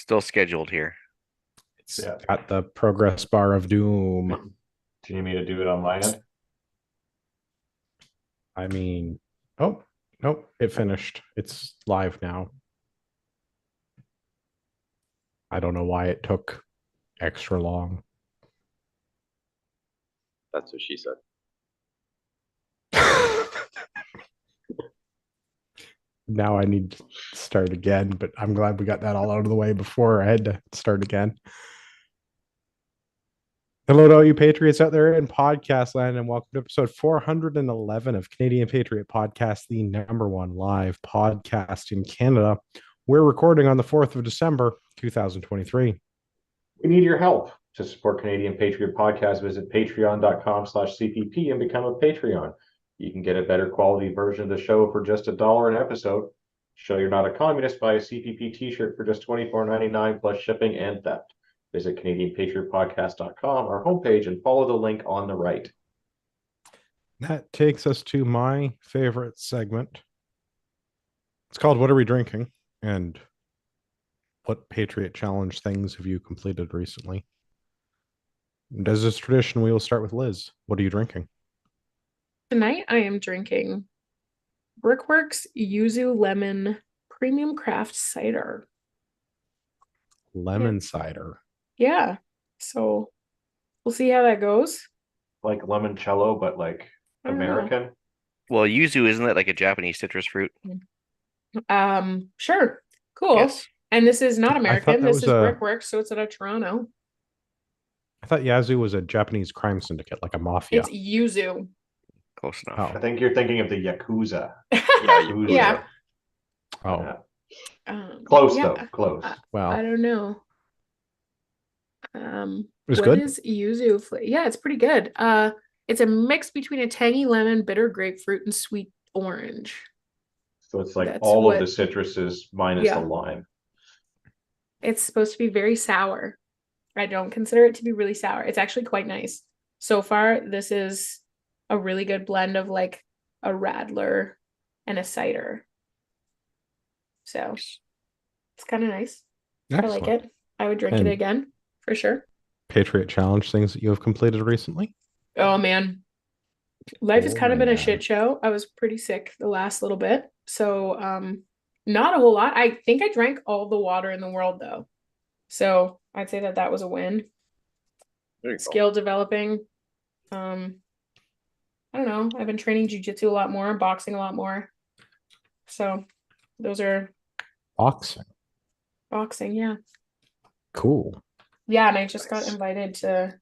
Still scheduled here. It's at the progress bar of doom. Do you need me to do it on my end? I mean, oh, nope, it finished. It's live now. I don't know why it took extra long. That's what she said. Now I need to start again, but I'm glad we got that all out of the way before I had to start again. Hello to all you Patriots out there in podcast land, and welcome to episode 411 of Canadian Patriot Podcast, the number one live podcast in Canada. We're recording on the 4th of December, 2023. We need your help. To support Canadian Patriot Podcast, visit patreon.com/CPP and become a Patreon. You can get a better quality version of the show for just $1 an episode. Show you're not a communist, buy a CPP t-shirt for just $24.99 plus shipping and theft. Visit CanadianPatriotPodcast.com, our homepage, and follow the link on the right. That takes us to my favorite segment. It's called What Are We Drinking? And what Patriot Challenge things have you completed recently? And as is tradition, we will start with Liz. What are you drinking? Tonight I am drinking Brickworks Yuzu Lemon Premium Craft Cider. Lemon cider. Yeah, so we'll see how that goes. Like limoncello, but like I don't know. American. Well, yuzu, isn't that like a Japanese citrus fruit? Sure, cool. Yes. And this is not I thought American. that This was is a- Brickworks, so it's out of Toronto. I thought Yazoo was a Japanese crime syndicate, like a mafia. It's Yuzu. Close enough. Oh. I think you're thinking of the Yakuza. Yeah, Yeah. Oh, Yeah. Close yeah. though. Close. I well, don't know. it was What good. is yuzu flavor? Yeah, it's pretty good. It's a mix between a tangy lemon, bitter grapefruit, and sweet orange. So it's like That's all what- of the citruses minus Yeah. the lime. It's supposed to be very sour. I don't consider it to be really sour. It's actually quite nice. So far, this is a really good blend of like a radler and a cider. So it's kind of nice. I like Excellent. it. I would drink And- it again for sure. Patriot Challenge things that you have completed recently? Oh man. Life has Oh, kind of been a man. shit show. I was pretty sick the last little bit. So not a whole lot. I think I drank all the water in the world though. So I'd say that was a win. There you go. Skill developing. I don't know. I've been training jujitsu a lot more, boxing a lot more. So those are Boxing. boxing, yeah. Cool. Yeah, and I just got Nice. invited to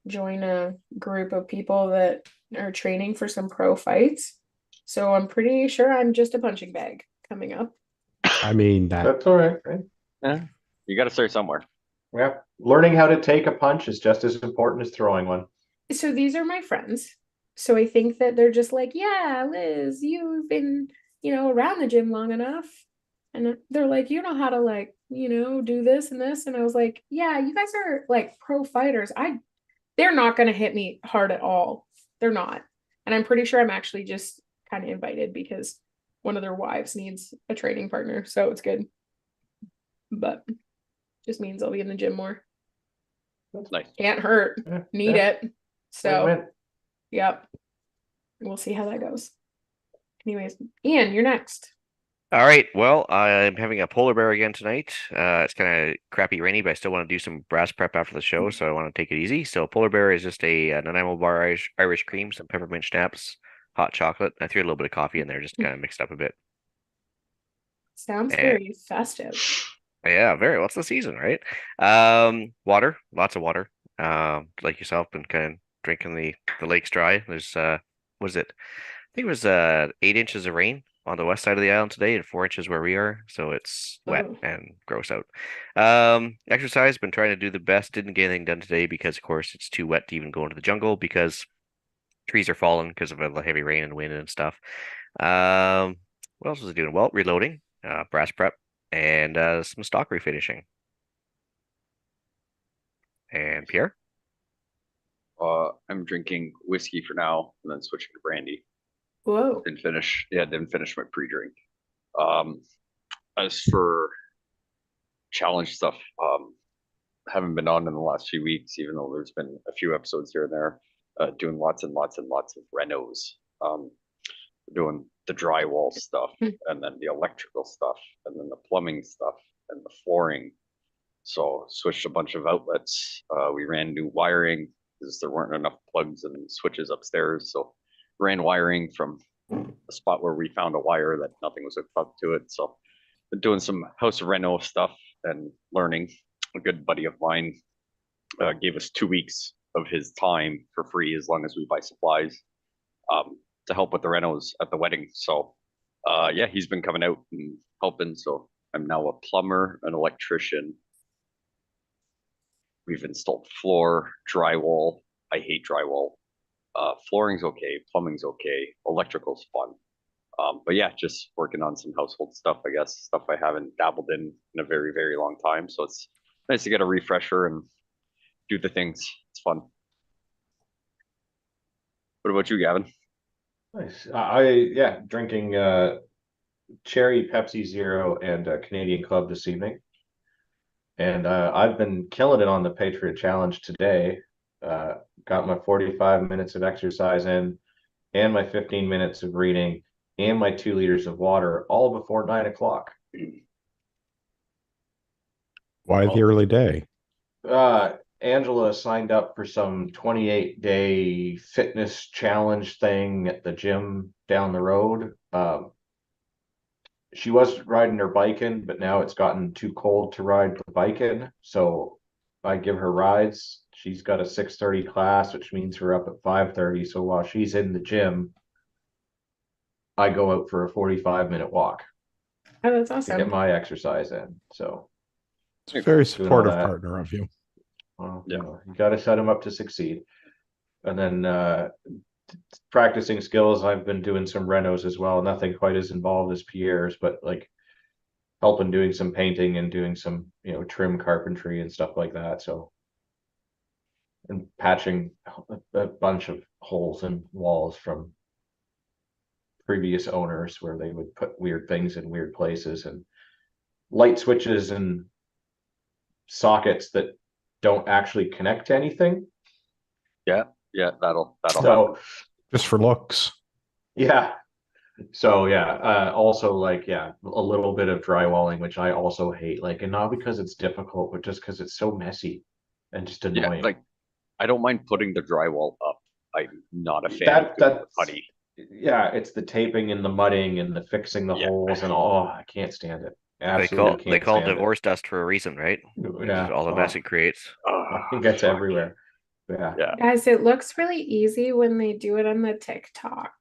join a group of people that are training for some pro fights. So I'm pretty sure I'm just a punching bag coming up. I mean, that That's all right, right? Yeah. You got to start somewhere. Yeah. Learning how to take a punch is just as important as throwing one. So these are my friends. So I think that they're just like, yeah, Liz, you've been, around the gym long enough. And they're like, you know how to like, do this and this. And I was like, yeah, you guys are like pro fighters. They're not gonna hit me hard at all. They're not. And I'm pretty sure I'm actually just kind of invited because one of their wives needs a training partner. So it's good. But just means I'll be in the gym more. Nice. Can't hurt. Yeah. Need Yeah. it. So Win-win. yep. We'll see how that goes. Anyways, Ian, you're next. All right. Well, I'm having a polar bear again tonight. It's kind of crappy rainy, but I still want to do some brass prep after the show, so I want to take it easy. So polar bear is just a Nanaimo bar Irish cream, some peppermint schnapps, hot chocolate. I threw a little bit of coffee in there, just kind of mixed up a bit. Sounds Yeah. very festive. Yeah, very. What's the season, right? Water, lots of water. Like yourself, been kind of drinking the lake's dry. There's what is it? I think it was 8 inches of rain on the west side of the island today and 4 inches where we are, so it's wet Oh. and gross out. Exercise, been trying to do the best. Didn't get anything done today because of course it's too wet to even go into the jungle because trees are falling because of the heavy rain and wind and stuff. What else was I doing? Well, reloading, brass prep, and some stock refinishing. And Pierre? I'm drinking whiskey for now and then switching to brandy. Whoa. Didn't finish my pre-drink. As for challenge stuff. Haven't been on in the last few weeks, even though there's been a few episodes here and there. Doing lots and lots and lots of renos. Doing the drywall stuff, and then the electrical stuff, and then the plumbing stuff, and the flooring. So switched a bunch of outlets. We ran new wiring because there weren't enough plugs and switches upstairs. So ran wiring from a spot where we found a wire that nothing was hooked up to it. So been doing some house reno stuff and learning. A good buddy of mine gave us 2 weeks of his time for free as long as we buy supplies to help with the renos at the wedding. So yeah, he's been coming out and helping. So I'm now a plumber, an electrician. We've installed floor, drywall. I hate drywall. Flooring's okay, plumbing's okay, electrical's fun. But yeah, just working on some household stuff, I guess, stuff I haven't dabbled in a very, very long time. So it's nice to get a refresher and do the things. It's fun. What about you, Gavin? Nice. Drinking cherry Pepsi Zero and Canadian Club this evening. And I've been killing it on the Patriot Challenge today. Got my 45 minutes of exercise in, and my 15 minutes of reading, and my 2 liters of water, all before 9 o'clock. Why the early day? Angela signed up for some 28-day fitness challenge thing at the gym down the road. She was riding her bike in, but now it's gotten too cold to ride the bike in. So I give her rides. She's got a 6:30 class, which means we're up at 5:30. So while she's in the gym, I go out for a 45-minute walk Oh, that's to awesome. get my exercise in. So It's a very Doing all supportive that. partner of you. well, Yeah. you got to set them up to succeed. And then practicing skills, I've been doing some renos as well. Nothing quite as involved as Pierre's, but like helping doing some painting and doing some, trim carpentry and stuff like that. So, and patching a bunch of holes in walls from previous owners where they would put weird things in weird places, and light switches and sockets that don't actually connect to anything. Yeah, that'll happen. So Just for looks. yeah. So yeah, also like a little bit of drywalling, which I also hate. Like, and not because it's difficult, but just because it's so messy and just Yeah, annoying. like I don't mind putting the drywall up. I'm not a fan That- of doing the that's- putty. Yeah, it's the taping and the mudding and the fixing the Yeah. holes, and I can't stand it. They Absolutely call can't stand divorce dust for a reason, right? it. Yeah, All the mess it creates. it gets everywhere. Yeah, Yeah. Guys, it looks really easy when they do it on the TikTok.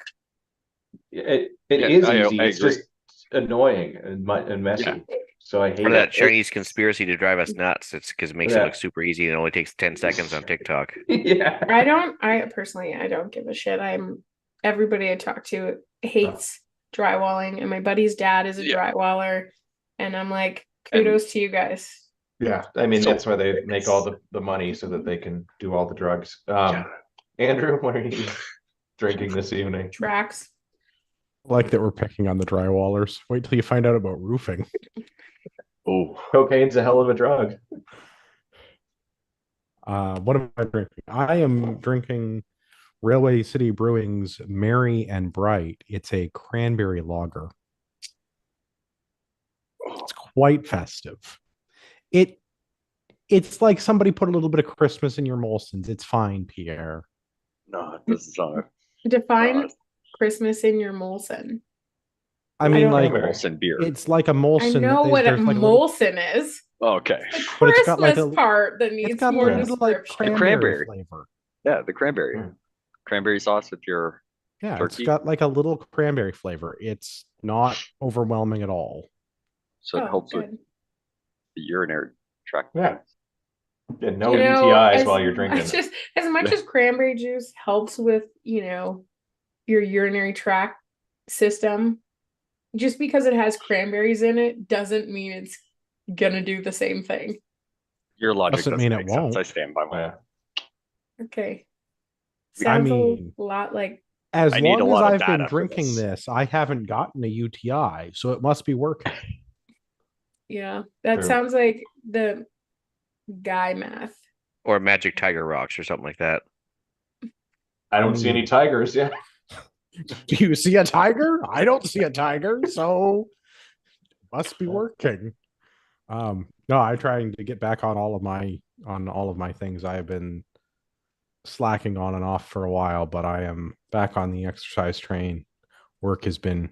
it Yeah, is I easy. It's agree. just annoying and messy. Yeah. So I hate For that it. Chinese conspiracy to drive us nuts, it's because it makes it Yeah. look super easy and it only takes 10 seconds on TikTok. Yeah. I personally, I don't give a shit. Everybody I talk to hates drywalling, and my buddy's dad is a Yeah. drywaller, and I'm like, And- kudos to you guys. Yeah, I mean, So- that's why they make all the money so that they can do all the drugs. Andrew, what are you drinking this evening? Tracks. I like that we're picking on the drywallers. Wait till you find out about roofing. Oh, cocaine's a hell of a drug. What am I drinking? I am drinking Railway City Brewing's Merry and Bright. It's a cranberry lager. It's quite festive. It's like somebody put a little bit of Christmas in your Molson's. It's fine, Pierre. No, it doesn't sound. Define Uh, Christmas in your Molson. I I mean, don't like know. Molson beer. it's like a I Molson. know what a there's like a little- Molson is. Okay. The But it's got like Christmas a- part that It's needs got a more little like description. cranberry Cranberry. flavor. Yeah, the cranberry. Mm. Cranberry sauce with your Yeah, Turkey? it's got like a little cranberry flavor. It's not overwhelming at all. so it Oh, helps with good. the urinary tract. Yeah. And no You know, UTIs as while you're drinking. much as much as cranberry juice helps with, your urinary tract system, just because it has cranberries in it doesn't mean it's gonna do the same thing. Your logic Doesn't doesn't mean it make sense. won't. I stand by my. Yeah. Okay. I Sounds mean- a lot like As I need a long as lot of I've been data for drinking this. this, I haven't gotten a UTI, so it must be working. Yeah, that True. sounds like the guy math. Or Magic Tiger Rocks or something like that. I don't see any tigers. Yeah. Do you see a tiger? I don't see a tiger, so must be working. No, I'm trying to get back on all of my things. I have been slacking on and off for a while, but I am back on the exercise train. Work has been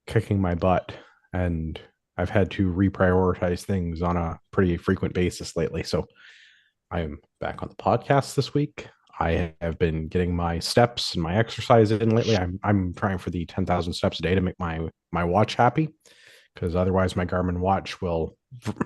kicking my butt, and I've had to reprioritize things on a pretty frequent basis lately. So I am back on the podcast this week. I have been getting my steps and my exercise in lately. I'm trying for the 10,000 steps a day to make my watch happy, because otherwise my Garmin watch will, I was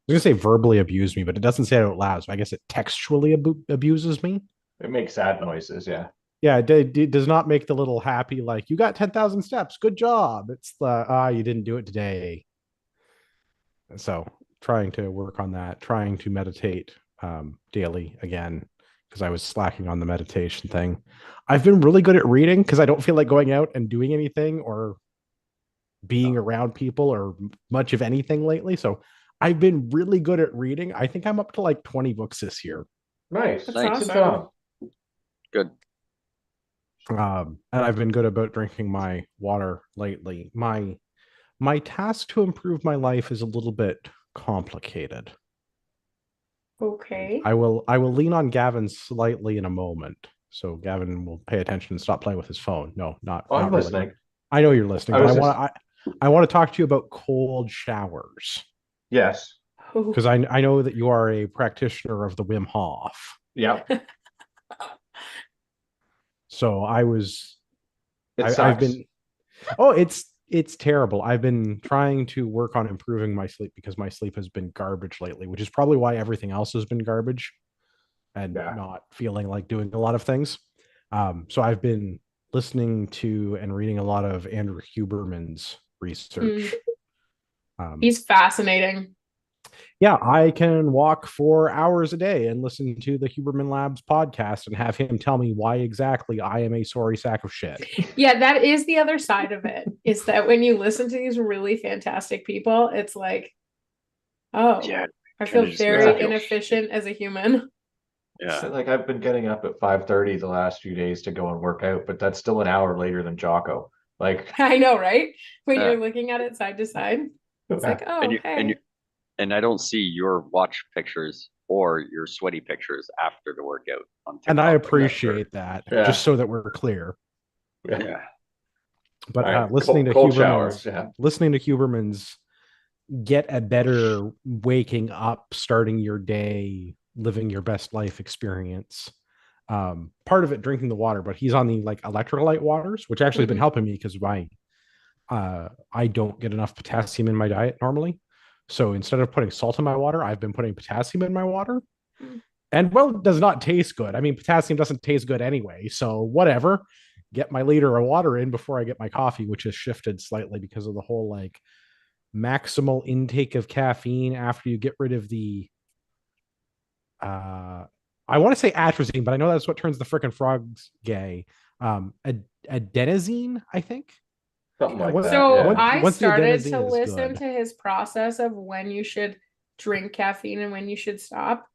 gonna say verbally abuse me, but it doesn't say it out loud. So I guess it textually abuses me. It makes sad noises. Yeah. Yeah, it does not make the little happy like you got 10,000 steps, good job. It's the you didn't do it today. So trying to work on that, trying to meditate daily again, because I was slacking on the meditation thing. I've been really good at reading because I don't feel like going out and doing anything or being around people or much of anything lately. So I've been really good at reading. I think I'm up to like 20 books this year. Nice. That's Good awesome. job. Good. And I've been good about drinking my water lately. My task to improve my life is a little bit complicated. Okay. I will lean on Gavin slightly in a moment. So Gavin will pay attention and stop playing with his phone. No, not Oh, I'm not really. listening. I know you're listening, I but was I want to talk to you about cold showers, Yes. because I know that you are a practitioner of the Wim Hof. Yep. So It sucks. I've been it's terrible. I've been trying to work on improving my sleep because my sleep has been garbage lately, which is probably why everything else has been garbage and not feeling like doing a lot of things. So I've been listening to and reading a lot of Andrew Huberman's research. He's fascinating. Yeah, I can walk for hours a day and listen to the Huberman Labs podcast and have him tell me why exactly I am a sorry sack of shit. Yeah, that is the other side of it, is that when you listen to these really fantastic people, it's like, oh, Yeah. I feel just very makes me feel inefficient as a human. Yeah. So, like I've been getting up at 5:30 the last few days to go and work out, but that's still an hour later than Jocko. Like I know, right? When Yeah. you're looking at it side to side, it's like, oh, hey. And I don't see your watch pictures or your sweaty pictures after the workout on TikTok. And I like that. appreciate that, Yeah. just so that we're clear. Yeah. But All right, listening cold to showers, Huberman's, yeah. listening to Huberman's get a better waking up, starting your day, living your best life experience. Part of it drinking the water, but he's on the like electrolyte waters, which actually have been helping me because I don't get enough potassium in my diet normally. So instead of putting salt in my water, I've been putting potassium in my water. And well, it does not taste good. I mean, potassium doesn't taste good anyway. So whatever. Get my liter of water in before I get my coffee, which has shifted slightly because of the whole like maximal intake of caffeine after you get rid of the I want to say atrazine, but I know that's what turns the frickin' frogs gay. Adenosine, I think. Something like that. So Yeah. I once the started adenosine to is listen good. to his process of when you should drink caffeine and when you should stop.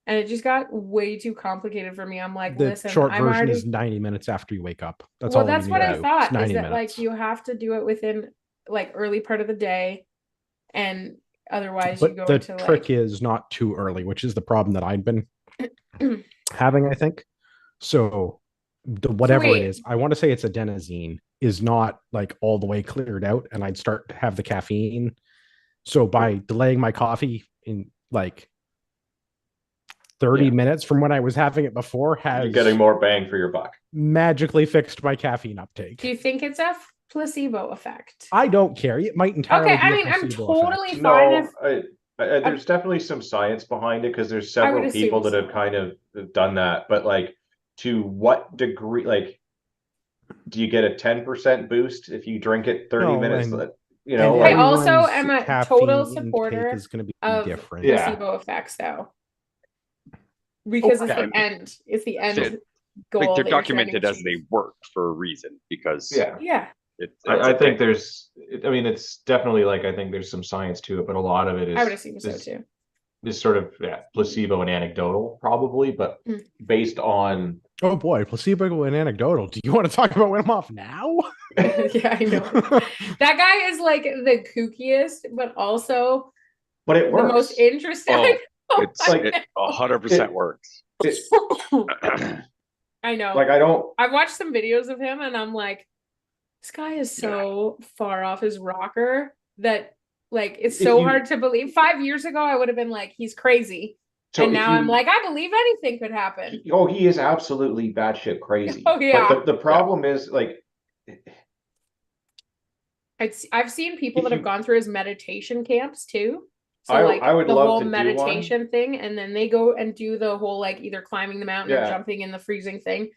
And it just got way too complicated for me. I'm like, The listen, short I'm version already is 90 minutes after you wake up. That's well, all. that's you what need to I do. thought, It's 90 is that minutes. like you have to do it within like early part of the day, and otherwise you But go the into trick like is not too early, which is the problem that I've been having, I think. So whatever wait. it is, I want to say it's adenosine, is not like all the way cleared out, and I'd start to have the caffeine. So by delaying my coffee in like 30 minutes from when I was having it before, You're has getting more bang for your buck. magically fixed my caffeine uptake. Do you think it's a placebo effect? I don't care. It might entirely Okay, be I a mean, I'm placebo totally effect. fine No, if there's definitely some science behind it because there's I would several people assume that have so. kind of done that. But like, to what degree? Like, do you get a 10% boost if you drink it 30 No, minutes? and- You know, and like I also everyone's am a caffeine total intake supporter is going to be of different. Yeah. placebo effects, though, because it's Okay. the end. It's the end So, goal. like they're that you're trying to documented as they achieve. work for a reason because yeah. Yeah. I think I mean, it's definitely like, I think there's some science to it, but a lot of it I would assume so is too. is sort of placebo and anecdotal, probably, but Mm. based on Oh boy, placebo and anecdotal. Do you want to talk about Wim now? Yeah, I know. That guy is like the kookiest, but also but it the most works. interesting. Oh, it's Like, it 100% works. I know. Like, I don't. I've watched some videos of him and I'm like, this guy is so far off his rocker that like it's If so you- hard to believe. 5 years ago, I would have been like, he's crazy. So and if now you- I'm like, I believe anything could happen. he is absolutely batshit crazy. Oh, yeah. But the problem is, like, I've seen people If that have you- gone through his meditation camps too. So I like would the love whole to do meditation thing, and then they go and do the whole like either climbing the mountain or Yeah. jumping in the freezing thing.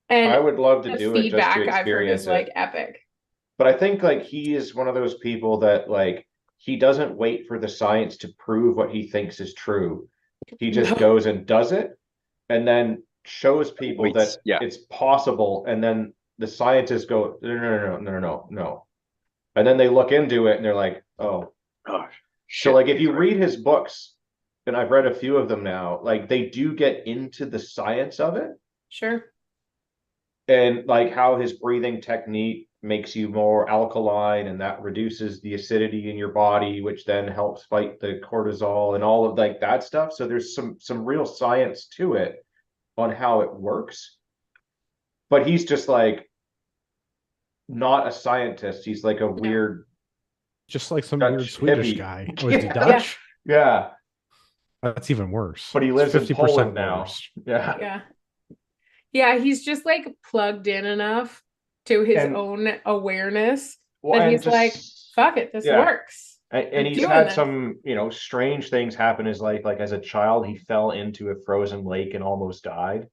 And I would love to the do it just feedback to I've heard experience is it. like epic. But I think like he is one of those people that like he doesn't wait for the science to prove what he thinks is true. He just No. goes and does it, and then shows people Waits, that yeah. it's possible. And then the scientists go, no. And then they look into it and they're like, oh. Oh, So shit, like if he's you right. read his books, and I've read a few of them now, like they do get into the science of it. Sure. And like how his breathing technique makes you more alkaline, and that reduces the acidity in your body, which then helps fight the cortisol and all of like that stuff. So there's some real science to it on how it works. But he's just like not a scientist. He's like a weird, Just like some Dutch weird Swedish hippie. guy. Oh, is he Yeah. Dutch? yeah, That's even worse. but he It's lives in 50% Poland now. worse. Yeah. Yeah. Yeah, he's just like plugged in enough to his And- own awareness Well, that and he's like, fuck it, this yeah. works. And I'm he's doing had this. some, strange things happen in his life. Like as a child, he fell into a frozen lake and almost died.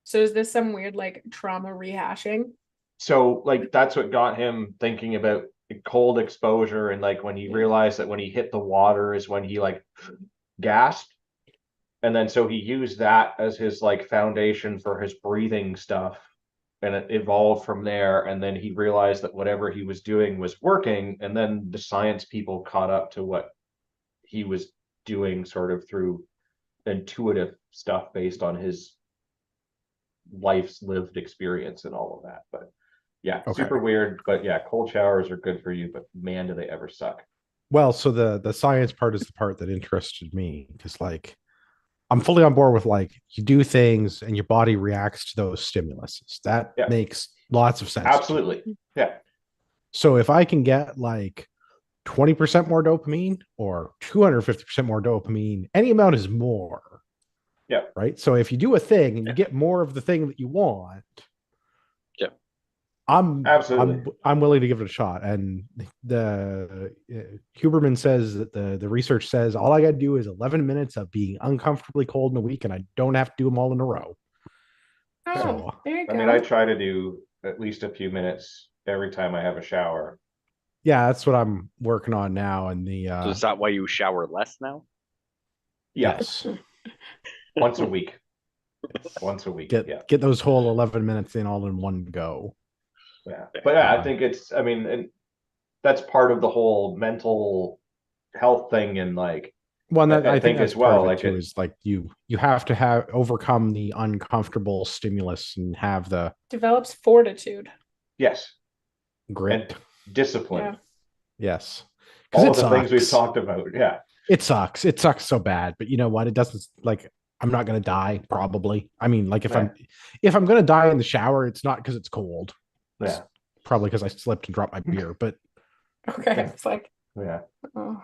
So is this some weird like trauma rehashing? So like that's what got him thinking about cold exposure, and like when he realized that when he hit the water is when he like gasped. And then so he used that as his like foundation for his breathing stuff. And it evolved from there. And then he realized that whatever he was doing was working. And then the science people caught up to what he was doing sort of through intuitive stuff based on his life's lived experience and all of that. But yeah, Okay. super weird. But yeah, cold showers are good for you, but man, do they ever suck. Well, so the science part is the part that interested me because like I'm fully on board with like you do things and your body reacts to those stimuluses. That Yeah. makes lots of sense. Absolutely. Yeah. So if I can get like 20% more dopamine or 250% more dopamine, any amount is more. Yeah. Right. So if you do a thing and you get more of the thing that you want, Yeah. Absolutely. I'm willing to give it a shot. And the Huberman says that the research says all I got to do is 11 minutes of being uncomfortably cold in a week, and I don't have to do them all in a row. Oh, So, there you I go. mean, I try to do at least a few minutes every time I have a shower. yeah, that's what I'm working on now. And the So is that why you shower less now? Yes. Once a week. Once a week. get Yeah. get those whole 11 minutes in all in one go. Yeah. But yeah, I think it's, I mean, and that's part of the whole mental health thing. And like, Well, and that, I I think think that's as well, part of like it too, it- is like you have to have overcome the uncomfortable stimulus and have the Develops fortitude. yes, grit. discipline. Yeah. Yes. Because All it of the things we've sucks. talked about. Yeah. It sucks. It sucks so bad. But you know what? It doesn't like I'm not gonna die, probably. I mean, like if I'm gonna die in the shower, it's not because it's cold. It's Yeah. probably because I slipped and dropped my beer. But Okay. It's like, Yeah. oh,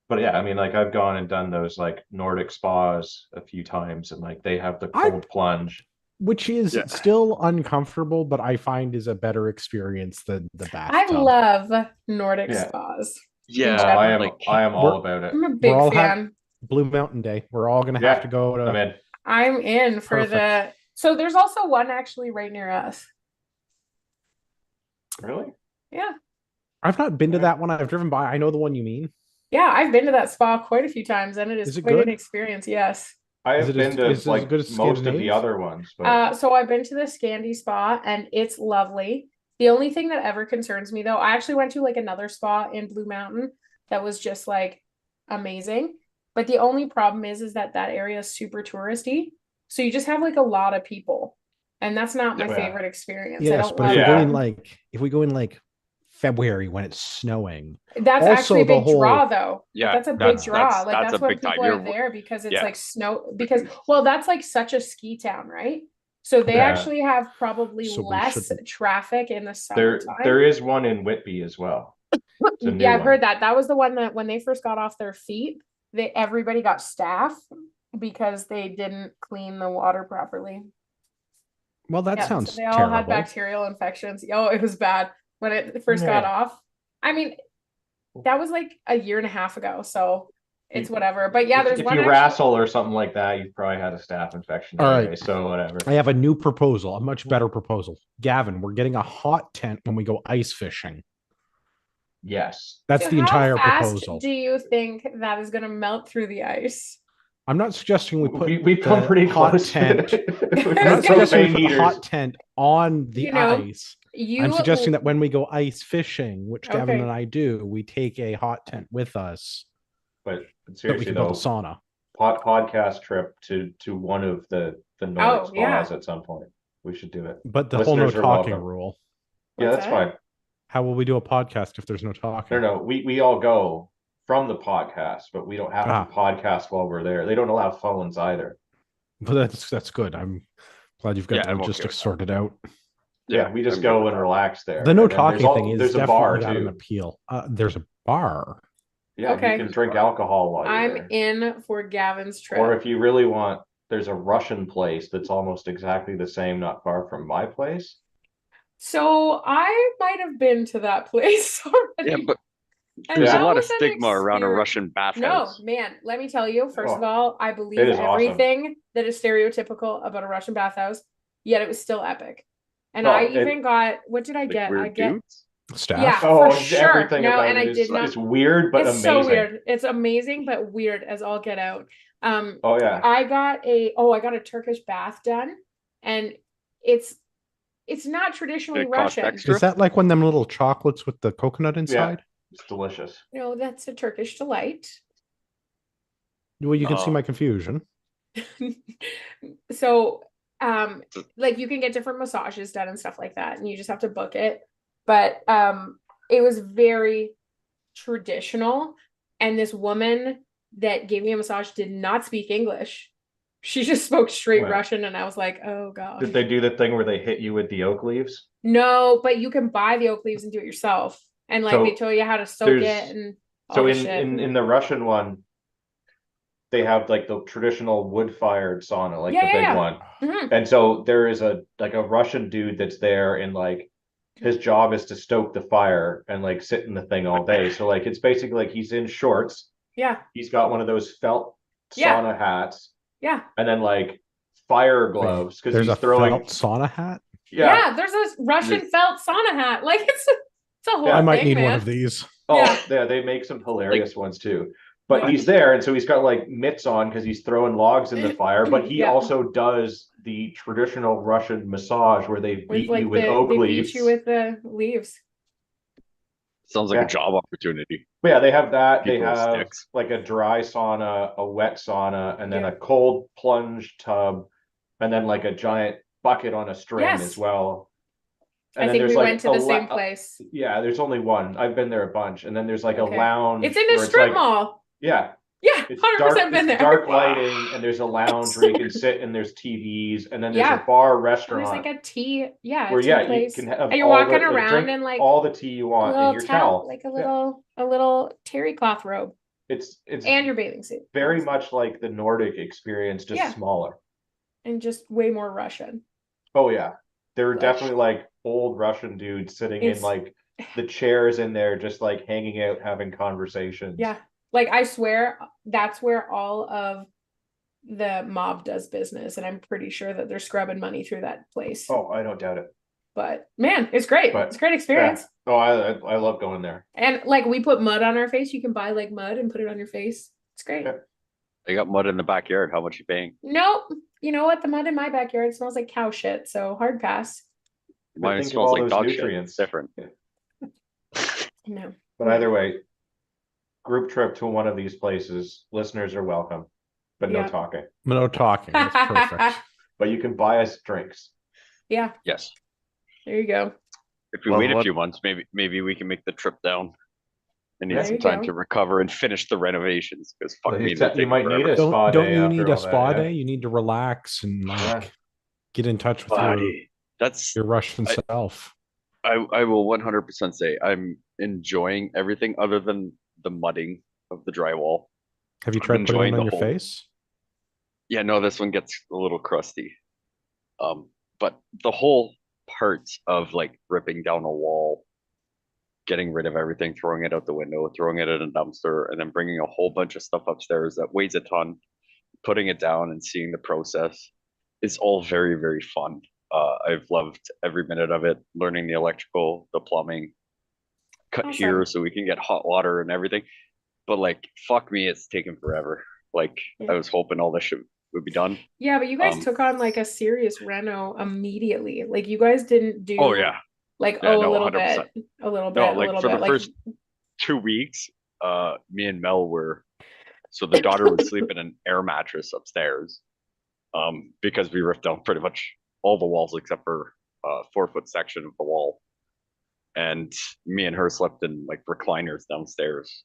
But yeah, I mean, like I've gone and done those like Nordic spas a few times, and like they have the I- cold plunge. which is Yeah. still uncomfortable, but I find is a better experience than the I bathtub. love Nordic Yeah. spas. Yeah, Oh, I am like I am all we're- about it. I'm a big all fan. Blue Mountain Day. We're all gonna Yeah, have to go to I'm in. I'm in for Perfect. the. So there's also one actually right near us. Really? Yeah. I've not been to that one. I've driven by. I know the one you mean. Yeah, I've been to that spa quite a few times and it is Is it quite good? an experience. Yes. I Is have it as- been to is it as like good as most of the Scandinavian? other ones, but So I've been to the Scandi spa and it's lovely. The only thing that ever concerns me though, I actually went to like another spa in Blue Mountain that was just like amazing. But the only problem is that that area is super touristy. So you just have like a lot of people. And that's not my Yeah. favorite experience. I Yes, don't but love if we go Yeah. in like February when it's snowing, that's Also, actually a the big whole- draw though. Yeah, That's a big that's- draw. Like that's that's a when big time. people You're are there because it's yeah. like snow because well, that's like such a ski town, right? So they Yeah. actually have probably So we less shouldn't- traffic in the There summertime. is one in Whitby as well. It's a new Yeah, I've one. heard that. That was the one that when they first got off their feet, everybody got staph because they didn't clean the water properly. well, that Yeah, so sounds they all terrible. had bacterial infections. Oh, it was bad when it first got Yeah. off. I mean, that was like a year and a half ago, so it's You- whatever. But yeah, there's if one you actually- wrestle or something like that, you've probably had a staph infection All anyway, right. so whatever. I have a new proposal, a much better proposal. Gavin, we're getting a hot tent when we go ice fishing. Yes. That's So the how entire fast proposal. do you think that is going to melt through the ice? I'm not suggesting we put We've come the pretty hot close. tent. With I'm the not suggesting we propane put the heaters. hot tent on the You know, ice. You I'm suggesting that when we go ice fishing, which Gavin Okay. and I do, we take a hot tent with us But that we seriously can build a though, sauna. podcast trip to one of the Nordic yeah. spas at some point. We should do it. But the whole no Listeners are talking welcome. rule. Yeah, What's that's that? fine. How will we do a podcast if there's no talking? No, we all go from the podcast, but we don't have Ah. to podcast while we're there. They don't allow phones either. But that's good. I'm glad you've got Yeah, the I'm okay with logistics that. sorted out. Yeah, we just I'm good go with and that. relax there. The no And then there's talking thing is there's a definitely bar got an too. appeal. There's a bar. Yeah, Okay. you can drink alcohol while you're I'm there. in for Gavin's trip. Or if you really want, there's a Russian place that's almost exactly the same, not far from my place. So I might have been to that place already. Yeah, but and there's that a lot of was an stigma around a experience. Russian bathhouse. No, man, let me tell you, first of Oh, all, I believe it is awesome. everything that is stereotypical about a Russian bathhouse, yet it was still epic. And Oh, I it- even got, what did I Like get? I weird get, dudes. Staff. Yeah. Oh, For sure. everything No, about and it I is did not- it's weird but it's amazing. so weird. It's amazing, but weird as all get out. Oh yeah. I got a Turkish bath done, and it's not traditionally It cost Russian. extra? Is that like one of them little chocolates with the coconut inside? It's delicious. No, that's a Turkish delight. Well, you can see Oh. my confusion. So like you can get different massages done and stuff like that, and you just have to book it. But it was very traditional, and this woman that gave me a massage did not speak English. She just spoke straight Wow. Russian, and I was like, oh gosh. Did they do the thing where they hit you with the oak leaves? No, but you can buy the oak leaves and do it yourself. And like So, they tell you how to soak there's- it and all So the in, shit. in the Russian one, they have like the traditional wood-fired sauna, like Yeah, the big yeah. one. Mhm. And so there is a Russian dude that's there, and like his job is to stoke the fire and like sit in the thing all day. So like it's basically like he's in shorts. Yeah, He's got one of those felt Yeah. sauna hats, yeah. and then like fire gloves because There's he's a throwing. felt sauna hat. Yeah, there's a Russian felt sauna hat. Like it's a whole I might thing, need man. one of these. Oh, Yeah. yeah, they make some hilarious ones too. But Yeah. he's there, and so he's got like mitts on because he's throwing logs in the fire. But he Yeah. also does the traditional Russian massage where they beat you with oak they leaves. beat you with the leaves. Sounds like Yeah. a job opportunity. But yeah, they have that. They People with have sticks. like a dry sauna, a wet sauna, and then Yeah. a cold plunge tub, and then like a giant bucket on a string Yes. as well. And I then think there's we like went to a the la- same place. Yeah, there's only one. I've been there a bunch, and then there's like Okay. a lounge. It's in where a strip like, mall. Yeah, Yeah, it's 100% dark. been there. It's dark lighting, and there's a lounge where you can sit, and there's TVs, and then there's Yeah. a bar And restaurant there's like a tea, yeah, where tea yeah, place. you can have And you're all walking the, around drink in like all the tea you a want in little your towel, towel. like a Yeah. little terry cloth robe, It's and your bathing suit. very much like the Nordic experience, just Yeah. smaller. And just way more Russian. Oh yeah, there were Like- definitely like old Russian dudes sitting in It's- like the chairs in there, just like hanging out, having conversations. Yeah. Like I swear that's where all of the mob does business. And I'm pretty sure that they're scrubbing money through that place. Oh, I don't doubt it. But man, it's great. But, It's a great experience. Oh, I love going there. And like we put mud on our face. You can buy like mud and put it on your face. It's great. Yeah. They got mud in the backyard. How much you paying? Nope. You know what? The mud in my backyard smells like cow shit. So hard pass. Mine think of smells all like those dog shit. It's nutrients. different. No. But either way, group trip to one of these places. Listeners are welcome, but no Yeah. talking. No talking. That's perfect. But you can buy us drinks. Yeah, Yes. there you go. If we Well, wait a what- few months, maybe we can make the trip down. I need There some you time go. to recover and finish the renovations because fuck Well, me, you they said you take might forever. need a spa Don't day you after need all a spa that, yeah? day? You need to relax and like Yeah. get in touch with your, Buddy, that's your Russian I- self. I will 100% say I'm enjoying everything other than the mudding of the drywall. Have you I'm tried putting enjoying it on the your whole- face? Yeah, no, this one gets a little crusty. But the whole part of like ripping down a wall, getting rid of everything, throwing it out the window, throwing it in a dumpster, and then bringing a whole bunch of stuff upstairs that weighs a ton, putting it down and seeing the process is all very, very fun. I've loved every minute of it, learning the electrical, the plumbing, cut here Awesome. so we can get hot water and everything. But like, fuck me, it's taken forever. Like, Yeah. I was hoping all this shit would be done. Yeah, but you guys Um, took on like a serious reno immediately. Like you guys didn't do Oh yeah, like Yeah, a no, little 100%. bit, a little No, bit, a like, little for the bit. Like first 2 weeks, me and Mel were, so the daughter would sleep in an air mattress upstairs, because we ripped down pretty much all the walls except for a 4 foot section of the wall, and me and her slept in like recliners downstairs,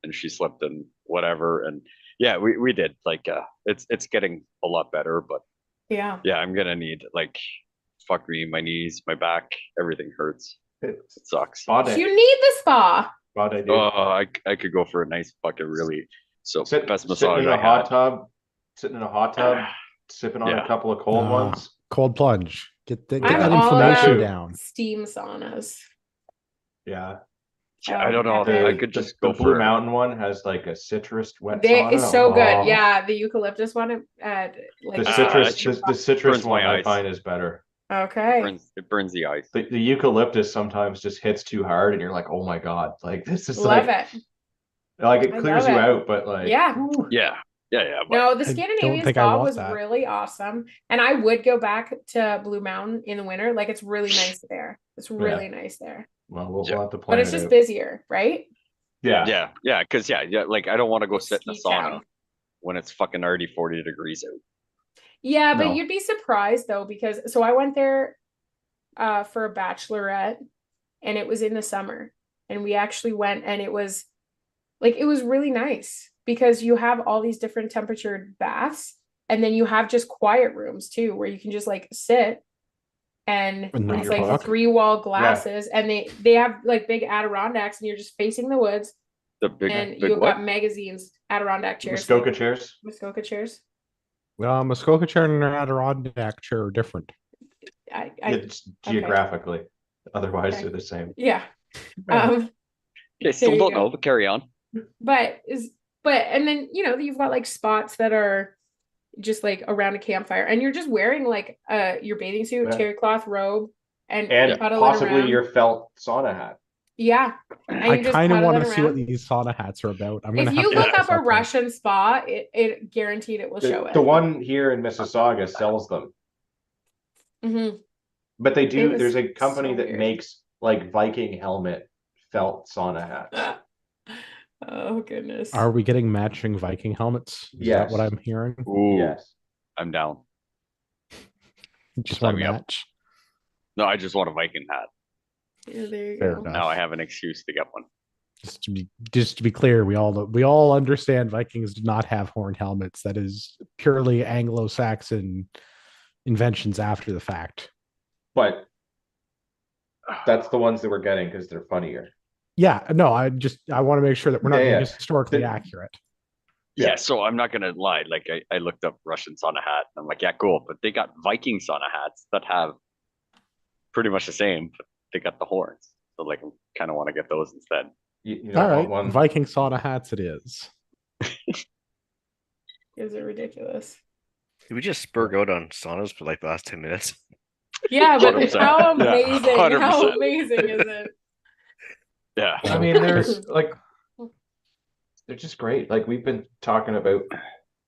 and she slept in whatever, and yeah, we did like, it's getting a lot better, but yeah. yeah, I'm gonna need like, fuck me, my knees, my back, everything hurts. It sucks. Spa You day. need the spa. Spa day, dude. I could go for a nice fucking really best Sitting massage in a I hot had. tub, sitting in a hot tub, sipping on Yeah. a couple of cold Nah. ones. Cold plunge. Get I'm that all inflammation about down. steam saunas. Yeah. Yeah, I don't know. epic. I could just the go Blue for Mountain one has like a citrus wet They sauna. is so Oh. good. Yeah, the eucalyptus one at like The Ah, citrus, it the citrus burns my one I eyes. find is better. Okay. it burns the eyes. The eucalyptus sometimes just hits too hard, and you're like, oh my god, like this is Love like it. it I clears love you it. out, but like Yeah. whew. Yeah. But No, the I don't Scandinavian think I spa want was that. really awesome. And I would go back to Blue Mountain in the winter. Like it's really nice there. It's really nice there. Well, we'll Yeah. have to But plan it's it just out. busier, right? Yeah. because like I don't want to go It's sit in a ski sauna town. when it's fucking already 40 degrees out. Yeah, but No. you'd be surprised though, because so I went there for a bachelorette and it was in the summer. And we actually went and it was really nice because you have all these different temperatured baths and then you have just quiet rooms too where you can just like sit and And not it's like talk. 3-wall glasses and they have like big Adirondacks and you're just facing the woods The big, and big you've what? got magazines, Adirondack chairs. Muskoka chairs. Muskoka chairs. Muskoka chair and an Adirondack chair are different. It's geographically. Otherwise, they're the same. Yeah. Yeah. Okay, still you don't go. know, but carry on. But and then you've got like spots that are just like around a campfire and you're just wearing like your bathing suit, Yeah. terry cloth robe and And cuddling possibly around. your felt sauna hat. Yeah. And I you're just kind of want to cuddling see what around. these sauna hats are about. I'm gonna If have you to look look up this a later. Russian spa, it guaranteed it will show it. The one here in Mississauga sells them, Mhm. but they do. was There's a company so that weird. makes like Viking helmet felt sauna hats. Oh goodness. Are we getting matching Viking helmets? Is that what Yes. I'm hearing? Ooh, Yes. I'm down. Just Sign want me to up. match. No, I just want a Viking hat. Yeah, there you Fair go. enough. Now I have an excuse to get one. Just to be clear, we all understand Vikings do not have horn helmets. That is purely Anglo-Saxon inventions after the fact. But that's the ones that we're getting because they're funnier. Yeah, no, I want to make sure that we're not Yeah, being yeah. historically The- accurate. Yeah, so I'm not gonna lie. Like I looked up Russian sauna hat, and I'm like, yeah, cool. But they got Viking sauna hats that have pretty much the same, but they got the horns. So like, I kind of want to get those instead. You All don't right, want one. Viking sauna hats it is. Is it ridiculous? Did we just spur out on saunas for like the last 10 minutes? Yeah, but 100%. how Yeah, amazing, how 100%. amazing is it? Yeah, I mean, there's like, they're just great. Like we've been talking about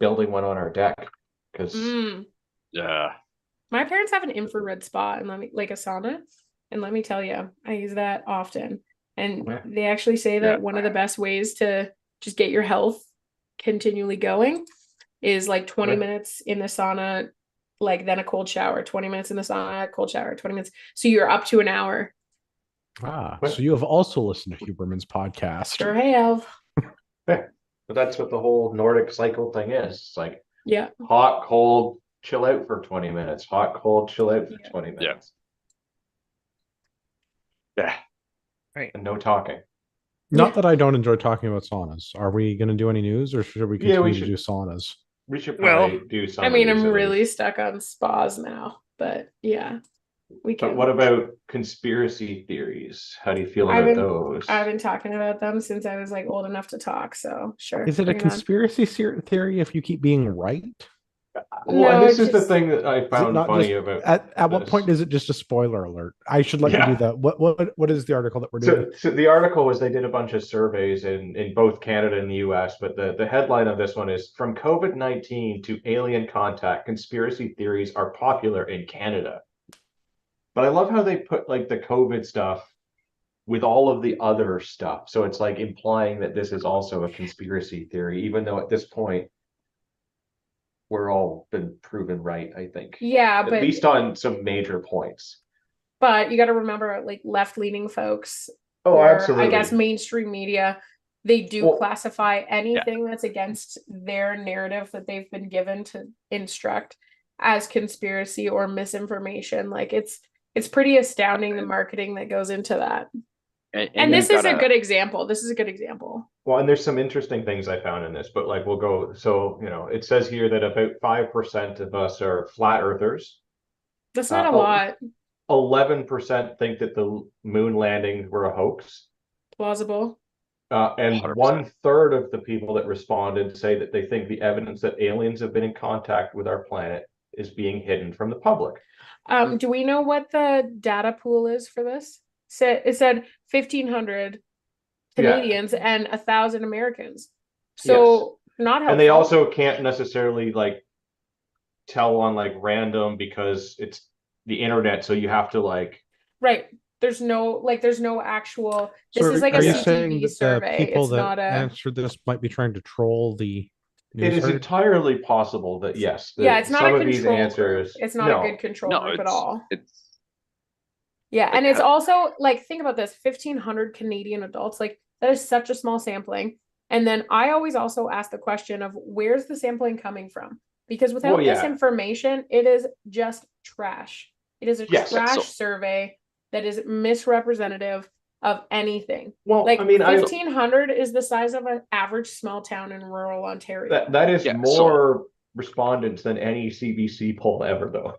building one on our deck because Mm. yeah. My parents have an infrared spa and like a sauna, and let me tell you, I use that often. And Yeah. they actually say that Yeah. one of the best ways to just get your health continually going is like 20 Okay. minutes in the sauna, like then a cold shower, 20 minutes in the sauna, cold shower, 20 minutes. So you're up to an hour. So you have also listened to Huberman's podcast. Sure have. Yeah. But that's what the whole Nordic cycle thing is. It's like Yeah. hot, cold, chill out for 20 minutes. Hot, cold, chill out for Yeah. 20 minutes. Yeah. And no talking. Not Yeah. that I don't enjoy talking about saunas. Are we going to do any news, or should we Yeah, we continue to should. do saunas? We should Well, probably do some I mean, of these I'm at really least. stuck on spas now, but yeah, we But can. what about conspiracy theories? How do you feel I've about been- those? I've been talking about them since I was like old enough to talk, so sure. Is it a bring on. conspiracy theory if you keep being right? Well, No, and this it's is the just- thing that I Is it found not funny just about. at what this. point is it just a spoiler alert? I should let you Yeah. do that. What is the article that we're doing? So the article was they did a bunch of surveys in both Canada and the US, but the headline of this one is From COVID-19 to Alien Contact, Conspiracy Theories Are Popular in Canada. But I love how they put like the COVID stuff with all of the other stuff. So it's like implying that this is also a conspiracy theory, even though at this point we're all been proven right, I think. Yeah, At but least on some major points. you got to remember, like left-leaning folks, Oh, or absolutely. I guess mainstream media, they do Well- classify anything that's against their narrative that they've been given to instruct as conspiracy or misinformation. Like it's pretty astounding the marketing that goes into that. And this is a good example. This is a good example. Well, and there's some interesting things I found in this, but like we'll go. So, it says here that about 5% of us are flat earthers. That's not a oh, lot. 11% think that the moon landings were a hoax. Plausible. And 100%. 1/3 of the people that responded say that they think the evidence that aliens have been in contact with our planet is being hidden from the public. Do we know what the data pool is for this? It said 1,500 Canadians and 1,000 Americans. So not helpful. And they also can't necessarily like tell on like random because it's the internet. So you have to like, right. There's no actual. This So is like a are you CTV saying that survey. the people It's that not a. answered this might be trying to troll the it news is herd? entirely possible that yes, Yeah, it's not some a of these control answers. group. It's not a good control No, group at all. it's Yeah, and like it's also like think about this: 1,500 Canadian adults. Like that is such a small sampling. And then I always also ask the question of where's the sampling coming from? Because without this information, it is just trash. It is a trash survey that is misrepresentative of anything. Well, Like I mean, 1,500 is the size of an average small town in rural Ontario. that is Yeah, more respondents than any CBC poll ever, though.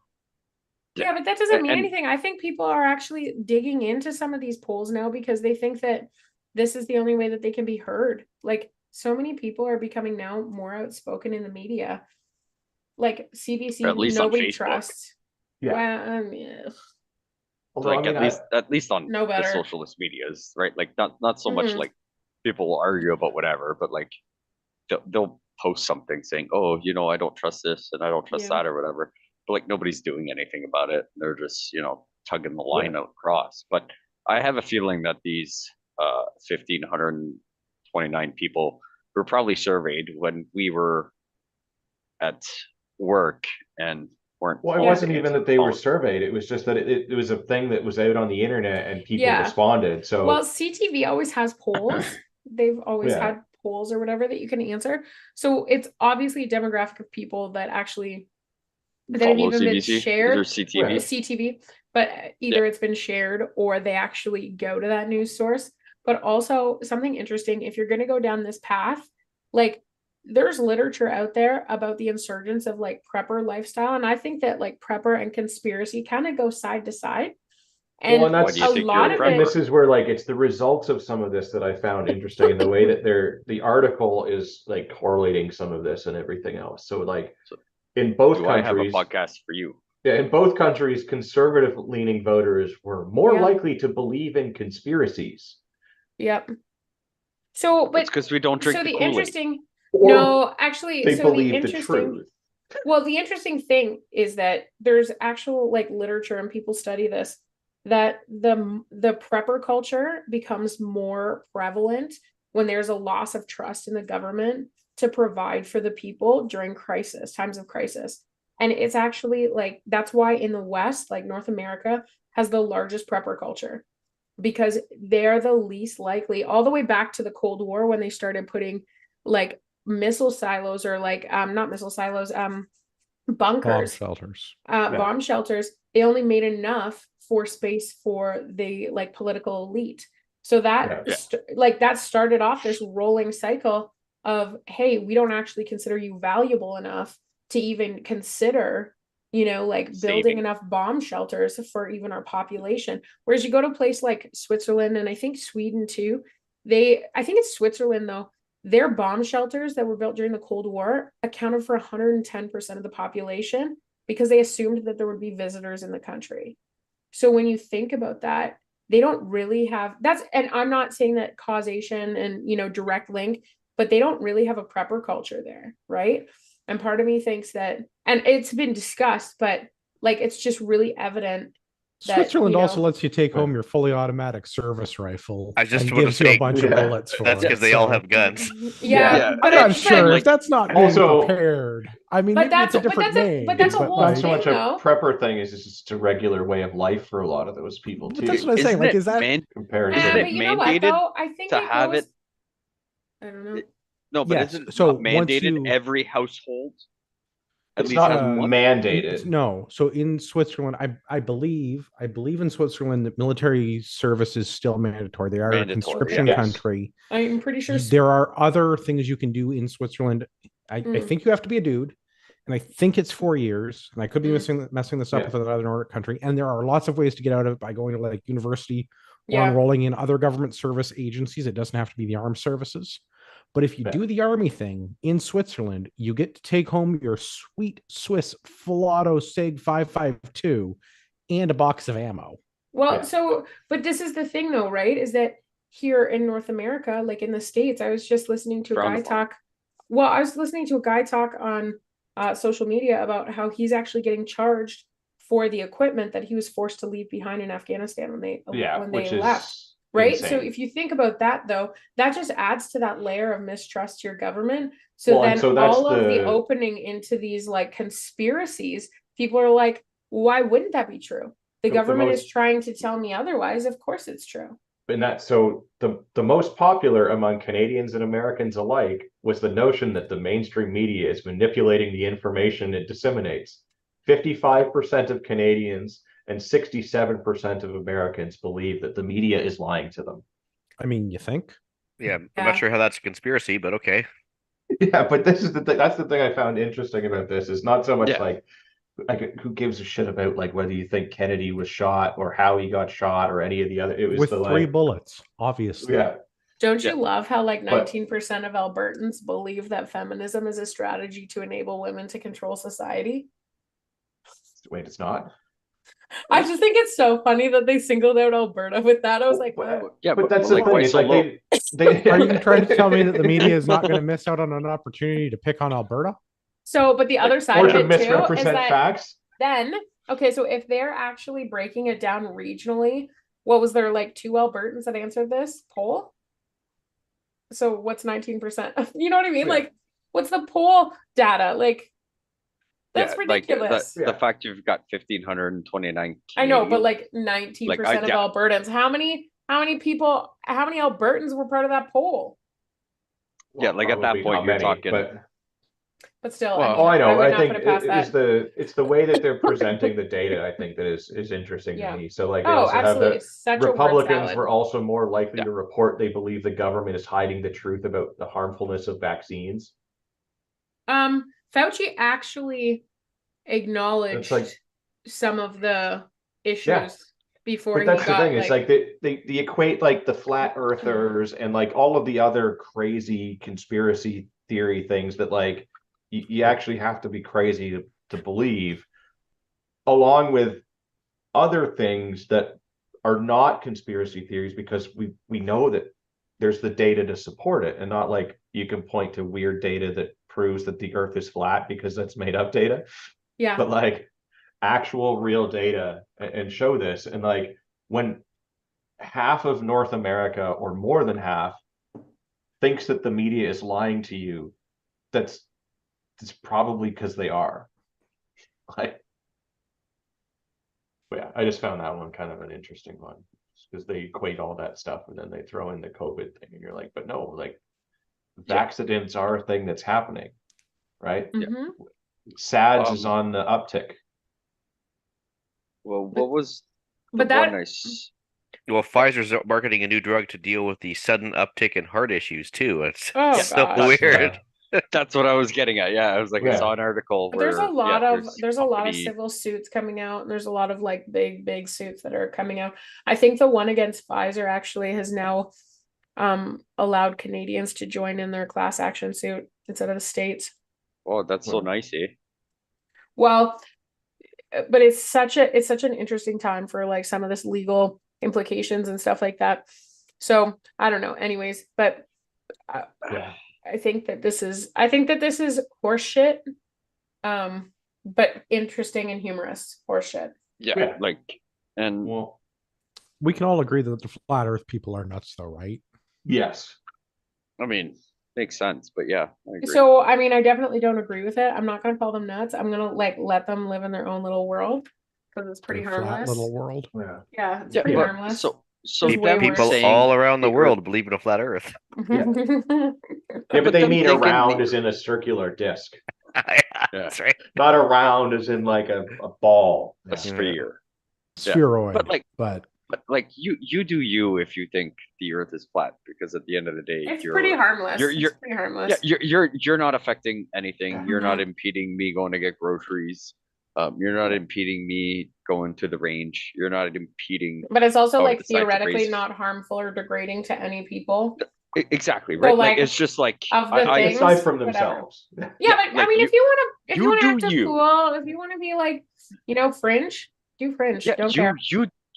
Yeah, but that doesn't mean And- anything. I think people are actually digging into some of these polls now because they think that this is the only way that they can be heard. Like so many people are becoming now more outspoken in the media. Like CBC, Or at least on nobody Facebook. trusts. Yeah. Well, Although, like I mean, at least on No the better. socialist medias, right? Like not so much Mhm. like people will argue about whatever, but like they'll post something saying, "Oh, I don't trust this and I don't trust Yeah. that or whatever." But like nobody's doing anything about it. They're just tugging the line out across. But I have a feeling that these 1,529 people were probably surveyed when we were at work and weren't. well, it always wasn't even answering that they were phones. surveyed. It was just that it was a thing that was out on the internet and people Yeah. responded. So well, CTV always has polls. They've always Yeah. had polls or whatever that you can answer. So it's obviously a demographic of people that actually that have Follow even been CBC? shared. Is there CTV? Right. CTV, but either it's been shared or they actually go to that news source. But also something interesting, if you're going to go down this path, like there's literature out there about the insurgence of like prepper lifestyle. And I think that like prepper and conspiracy kind of go side to side. And, Well, and Why do you a think you're lot a of and it, this is where like it's the results of some of this that I found interesting in the way that the article is like correlating some of this and everything else. So like So, in both Do I have a countries, podcast for you? yeah, in both countries, conservative leaning voters were more Yeah. likely to believe in conspiracies. yep. So, It's but because we don't drink so the the Kool-Aid. interesting, Or no, actually, they so the believe the interesting, truth. Well, the interesting thing is that there's actual like literature and people study this, that the prepper culture becomes more prevalent when there's a loss of trust in the government to provide for the people during crisis, times of crisis. And it's actually like that's why in the West, like North America, has the largest prepper culture because they're the least likely, all the way back to the Cold War when they started putting like missile silos or like not missile silos, Bomb bunkers, shelters. bomb shelters. They only made enough for space for the like political elite. So that Yeah. like that started off this rolling cycle of, hey, we don't actually consider you valuable enough to even consider, you know, like building Saving. enough bomb shelters for even our population. Whereas you go to a place like Switzerland and I think Sweden too, I think it's Switzerland though, their bomb shelters that were built during the Cold War accounted for 110% of the population because they assumed that there would be visitors in the country. So when you think about that, they don't really have that's, and I'm not saying that causation and, you know, direct link, but they don't really have a prepper culture there, right? And part of me thinks that, and it's been discussed, but like it's just really evident that, Switzerland you also know, lets you take home your fully automatic service rifle I just and want to gives you a say bunch of Yeah. bullets for that's it. because they all so- have guns. yeah, I'm I'm not but- sure like- if that's not being Also- prepared. I mean, But maybe it's a that's- but different that's a- name. but that's a But whole not like, so thing, much a though. prepper thing, is it's just a regular way of life for a lot of those people But too. that's what I'm saying. Isn't Like, it is that compared isn't to it but you know what mandated though? I think to it have goes, it? I don't know. No, but Yes, isn't it so not once mandated you- every household? At It's least not has uh, one? mandated. No. So in Switzerland, I believe in Switzerland that military service is still mandatory. They are a Mandatory, conscription yes. country. I'm pretty sure. There are other things you can do in Switzerland. I Mm. think you have to be a dude, and I think it's 4 years. And I could be Mm. messing this up Yeah. with another Nordic country. And there are lots of ways to get out of it by going to like university or Yeah. enrolling in other government service agencies. It doesn't have to be the armed services. But if you Yeah. do the army thing in Switzerland, you get to take home your sweet Swiss full auto SIG 5.52 and a box of ammo. Well, Yeah. so, but this is the thing though, right? Is that here in North America, like in the States, I was just listening to a Frowned guy upon. talk. Well, I was listening to a guy talk on social media about how he's actually getting charged for the equipment that he was forced to leave behind in Afghanistan when they Which is left. Right. So insane. if you think about that though, that just adds to that layer of mistrust to your government. So Well, and then so that's all of the the- opening into these like conspiracies, people are like, why wouldn't that be true? The The government is most- trying to tell me otherwise. Of course it's true. And that so the most popular among Canadians and Americans alike was the notion that the mainstream media is manipulating the information it disseminates. 55% of Canadians and 67% of Americans believe that the media is lying to them. I mean, you think? Yeah, I'm Yeah. not sure how that's a conspiracy, but okay. Yeah, but this is the thing. That's the thing I found interesting about this is not so much Yeah. like who gives a shit about like whether you think Kennedy was shot or how he got shot or any of the other. It was With the 3 like, bullets, obviously. yeah, Don't you Yeah. love how like But- 19% of Albertans believe that feminism is a strategy to enable women to control society? wait, it's not. I just think it's so funny that they singled out Alberta with that. I was like, But- oh. Yeah, But that's like, the thing. why It's so like low? they Are you trying to tell me that the media is not going to miss out on an opportunity to pick on Alberta? So, but the other side or of to it too is misrepresent that facts? then, okay, so if they're actually breaking it down regionally, what was there like 2 Albertans that answered this poll? So what's 19%? You know what I mean? Yeah. Like, what's the poll data? Like, that's Yeah, like, ridiculous. the fact you've got 1,529 I know, but Canadians, like 19% of doubt- Albertans. How many people, how many Albertans were part of that poll? Yeah, like, at that Probably point, not you're many, talking- but But still, Well- I mean, oh, I know. would I not think put it past it's the way that they're presenting the data. I think that is interesting Yeah. to me. So like they Oh, also have absolutely. the Such a word Republicans salad. were also more likely Yeah. to report they believe the government is hiding the truth about the harmfulness of vaccines. Fauci actually acknowledged some of the issues before But he that's the got thing. It's like they equate like the flat earthers and like all of the other crazy conspiracy theory things that like you actually have to be crazy to believe, along with other things that are not conspiracy theories because we know that there's the data to support it, and not like you can point to weird data that proves that the Earth is flat because that's made up data, Yeah. but like actual real data and show this. And like when half of North America or more than half thinks that the media is lying to you, that's probably because they are. Like, but yeah, I just found that one kind of an interesting one because they equate all that stuff and then they throw in the COVID thing, and you're like, but no, like accidents are a thing that's happening, right? Mhm. SADS is on the uptick. Well, what was the But that one I s- Well, Pfizer's marketing a new drug to deal with the sudden uptick in heart issues too. It's Oh, so gosh. weird. That's what I was getting at. Yeah, I was like, I Yeah. saw an article where there's a lot of there's a lot of company- civil suits coming out, and there's a lot of like big suits that are coming out. I think the one against Pfizer actually has now allowed Canadians to join in their class action suit instead of the states. Oh, that's so Well, nice, eh? Well, but it's such an interesting time for like some of this legal implications and stuff like that. So I don't know. Anyways, but Yeah. I think that this is horseshit. But interesting and humorous horseshit. Yeah, Yeah. like, and Well, We can all agree that the flat Earth people are nuts, though, right? yes. I mean, makes sense, but yeah, I agree. So I mean, I definitely don't agree with it. I'm not gonna call them nuts. I'm gonna like let them live in their own little world because it's pretty Their flat harmless. little world. Yeah. Yeah, it's Yeah, pretty but harmless. so There's way them worse. People saying all around the the world Earth- believe in a flat Earth. Yeah, but but they them mean thinking around the- as in a circular disc, Yeah. That's right. not around as in like a ball. a Yeah. sphere. Yeah. Spheroid. But like you do you if you think the Earth is flat, because at the end of the day, It's you're pretty harmless. you're- It's pretty harmless. yeah, you're not affecting anything. You're not impeding me going to get groceries. You're not impeding me going to the range. You're not impeding But it's also I would like decide to theoretically raise- not harmful or degrading to any people. Exactly, right? like, it's just like of the I, things- Aside from whatever. themselves. Yeah, Yeah, but I like mean, you- if you want to you act do a you. fool, if you want to be like, fringe, do fringe. yeah, Don't you care.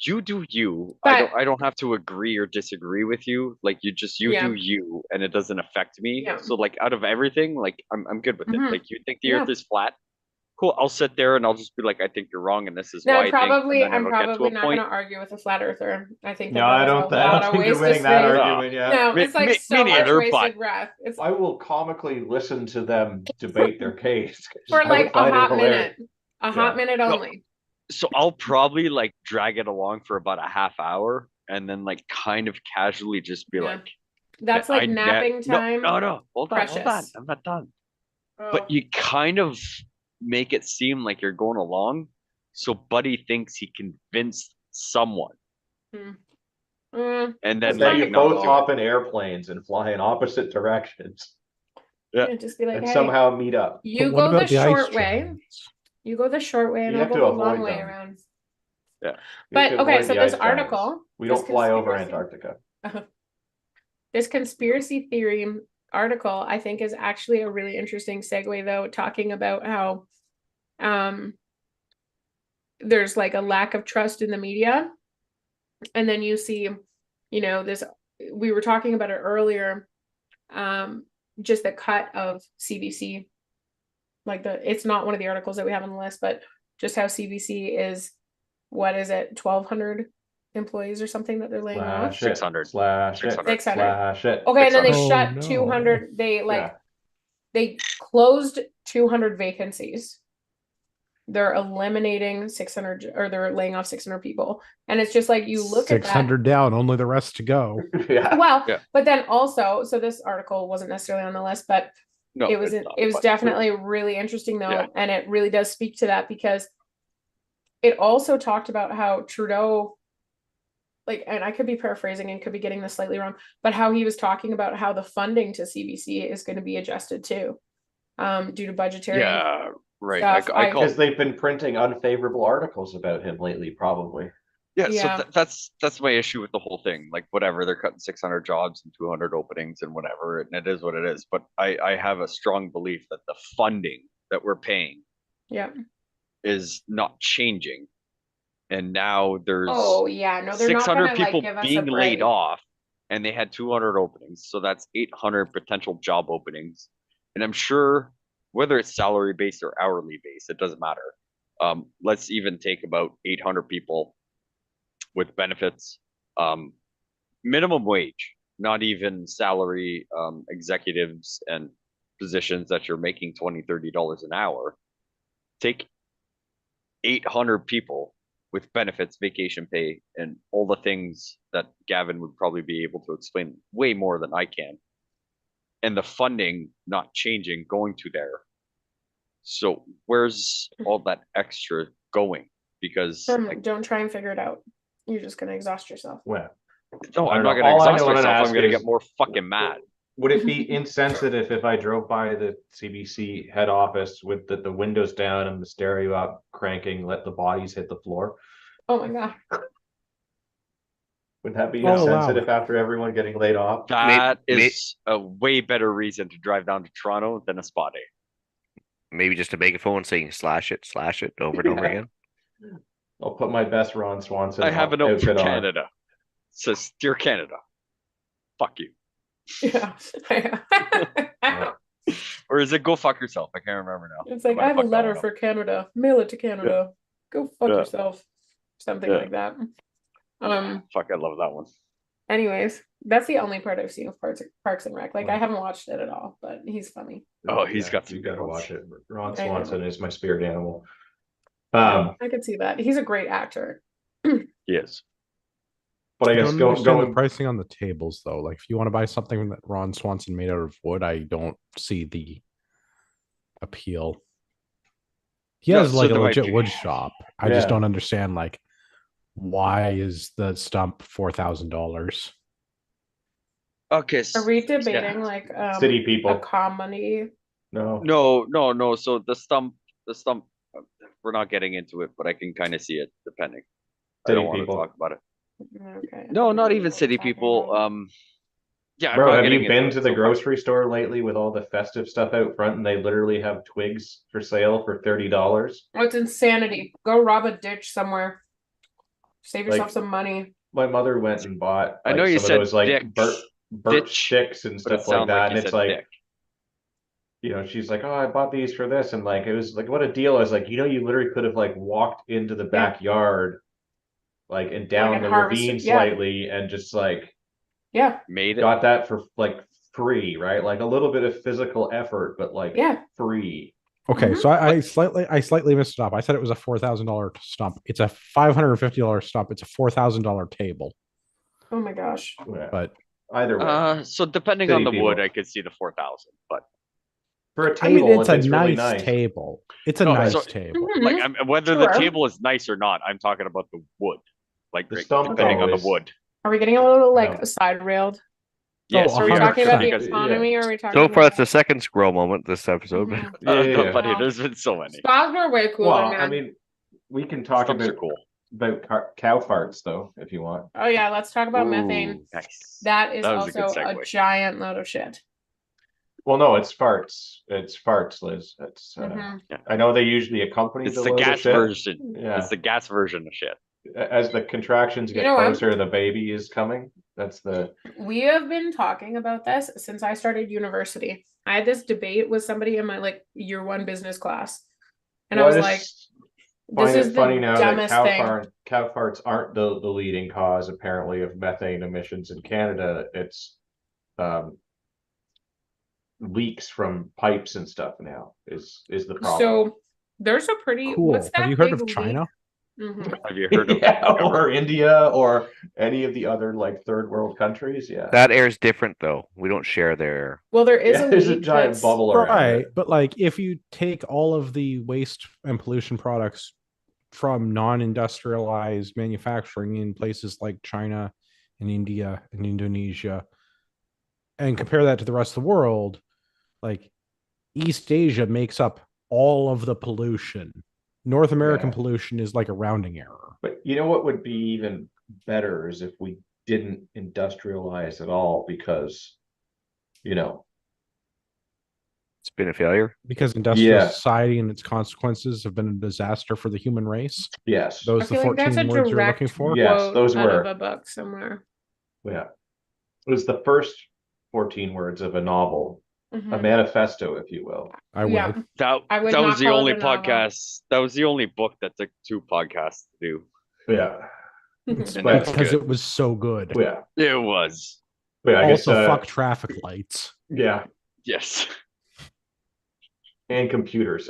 you do you. But- I don't have to agree or disagree with you. Like you Yeah. do you, and it doesn't affect me. Yeah. So like out of everything, like I'm good with Mhm. it. Like you think the Yeah. Earth is flat, cool. I'll sit there and I'll just be like, I think you're wrong, and this is No, why I think. and then I'm it'll get to probably a not point. going to argue with a flat earther. I think that No, I that is don't. a I lot don't of think you're wasted winning that space. argument yet. No, Me- it's like me so much neither, wasted but- breath. It's I will comically listen to them debate their case for I like would a find it hot hilarious. minute. A hot Yeah. minute No. only. So I'll probably like drag it along for about a half hour, and then like kind of casually just be Yeah. like, That's I like ne- napping time. No, hold on, Precious. I'm not done. Oh. But you kind of make it seem like you're going along, so Buddy thinks he convinced someone, Mm, and then That's And then kinda you like both cool. hop in airplanes and fly in opposite directions Yeah. yeah, just be like, and hey, somehow meet up. you But what go the about the ice short way. giants? You go the short way, and You I'll have go to the long avoid way them. around. You But have to okay, avoid so the this ice giants. article, We this don't fly over conspiracy- Antarctica. This conspiracy theory article, I think, is actually a really interesting segue, though, talking about how there's like a lack of trust in the media. And then you see, this, we were talking about it earlier, just the cut of CBC. Like it's not one of the articles that we have on the list, but just how CBC is, what is it, 1,200 employees or something that they're laying off? Slash it. 600. Slash it. 600. Slash it. Okay, and then they 600. shut Oh, no. 200. They Yeah. they closed 200 vacancies. They're eliminating 600, or they're laying off 600 people, and it's just like you look at that. 600 down, only the rest to go. Yeah. Well, Yeah. but then also, so this article wasn't necessarily on the list, but No, it was it's not, it was but- definitely really interesting though, Yeah. and it really does speak to that because it also talked about how Trudeau, like, and I could be paraphrasing and could be getting this slightly wrong, but how he was talking about how the funding to CBC is going to be adjusted too, due to budgetary. Yeah, right. stuff. I call Because they've been printing unfavorable articles about him lately, probably. Yeah, Yeah. so that's my issue with the whole thing. Like, whatever, they're cutting 600 jobs and 200 openings and whatever, and it is what it is. But I have a strong belief that the funding that we're paying Yeah. is not changing, and now there's Oh yeah, no, they're 600 not gonna people like give us being a laid break. off, and they had 200 openings, so that's 800 potential job openings. And I'm sure whether it's salary based or hourly based, it doesn't matter. Let's even take about 800 people with benefits, minimum wage, not even salary, executives and positions that you're making $20, $30 an hour. Take 800 people with benefits, vacation pay, and all the things that Gavin would probably be able to explain way more than I can. And the funding not changing, going to there. So where's all that extra going? Because Don't try and figure it out. You're just gonna exhaust yourself. Well, no, I I'm don't not know. gonna All I exhaust know and myself. ask I'm gonna is- get more fucking mad. would it be insensitive if I drove by the CBC head office with the windows down and the stereo up cranking, let the bodies hit the floor? Oh my god. Would that be I'll allow insensitive it. after everyone getting laid off? That may- is a way better reason to drive down to Toronto than a spa day. Maybe just a megaphone saying slash it over and over Yeah. again. I'll put my best Ron Swanson I have a note for outfit on. Canada. It says, "Dear Canada, fuck you." Yeah. Or is it "Go fuck yourself"? I can't remember now. It's like, might I have a fucked that letter one up. for Canada. Mail it to Canada. Go fuck Yeah. yourself. Something Yeah. like that. Fuck, I love that one. Anyways, that's the only part I've seen of Parks and Rec. Like, I haven't watched it at all, but he's funny. Oh, he's got some You good gotta ones. watch it. Ron I know. Swanson is my spirit animal. I could see that. He's a great actor. He is. But I I guess don't understand the going pricing on the tables though. Like if you want to buy something that Ron Swanson made out of wood, I don't see the appeal. He No, has so like a there might legit be- wood shop. I just Yeah. don't understand like why is the stump $4,000? Okay. Are we debating like city a people. comedy? No. No. So the stump. We're not getting into it, but I can kind of see it depending. I City don't want to people. talk about it. Okay. No, I not don't even know what city we're talking people. about. Yeah, I'm Bro, not have getting you been into to it the so much. grocery store lately with all the festive stuff out front and they literally have twigs for sale for $30? Oh, it's insanity. Go rob a ditch somewhere. Save yourself Like- some money. My mother went and bought I know you some said of those like dicks, birch ditch, sticks and But it stuff like sounded that. like And you it's said like, dick. you know, she's like, oh, I bought these for this. And like, it was like, what a deal. I was like, you know, you literally could have like walked into the backyard, like, and down and the harvested- ravine yeah. slightly and just like Yeah. Made it. got that for like free, right? Like a little bit of physical effort, but like Yeah. free. Okay, Mhm. so I slightly missed it up. I said it was a $4,000 stump. It's a $550 stump. It's a $4,000 table. Oh my gosh. Yeah. But Either way, So depending City on the wood, people. I could see the 4,000. But for a I mean, table, it's if a it's nice really nice. table. It's a No, nice so- table. like, Mhm. whether the Sure. table is nice or not, I'm talking about the wood. Like, The right, stump, depending though, on the is- wood. Are we getting a little like No. side railed? Yes, Oh, Are we we are. talking about the because- economy or are we talking So far, about it's the second squirrel moment this episode. Mhm. Yeah. Buddy, there's been so many. Spas are way cooler, Well, man. I mean, we can talk Stumps are about cool. cow farts though, if you want. Oh yeah, let's talk about methane. Ooh, nice. That is That was a also good a segue. giant load of shit. Well, no, it's farts. It's farts, Liz. It's. Mhm. I know they usually accompany It's the the load of gas shit. version. Yeah. It's the gas version of shit. As the contractions You get know what? closer, the baby is coming. That's the. We have been talking about this since I started university. I had this debate with somebody in my like year one business class. And I was like, find this it is funny the now that dumbest thing. cow farts aren't the leading cause apparently of methane emissions in Canada. It's leaks from pipes and stuff now is the problem. So there's a pretty Cool. what's that Have you heard big of China? Mhm. Have you heard of yeah, or India or any of the other like third world countries. Yeah. That air's different though. We don't share their. Well, there is Yeah, a there's a leak giant that's- bubble around Right, it. but like if you take all of the waste and pollution products from non-industrialized manufacturing in places like China and India and Indonesia and compare that to the rest of the world, like East Asia makes up all of the pollution. North American Yeah. pollution is like a rounding error. But you know what would be even better is if we didn't industrialize at all because, you know, It's been a failure. Because industrial Yeah. society and its consequences have been a disaster for the human race. yes. I Those the feel like that's 14 a words you're direct looking for? Yeah. Yes, quote those out were. of a book somewhere. Yeah. It was the first 14 words of a novel Mhm. manifesto, if you will. I will. Yeah. I would That not was the call it only a novel. podcast. That was the only book that took 2 podcasts to do. Yeah, It's And that's because good. it was so good. yeah, It was. I guess Also, fuck traffic lights. yeah, Yes. and computers.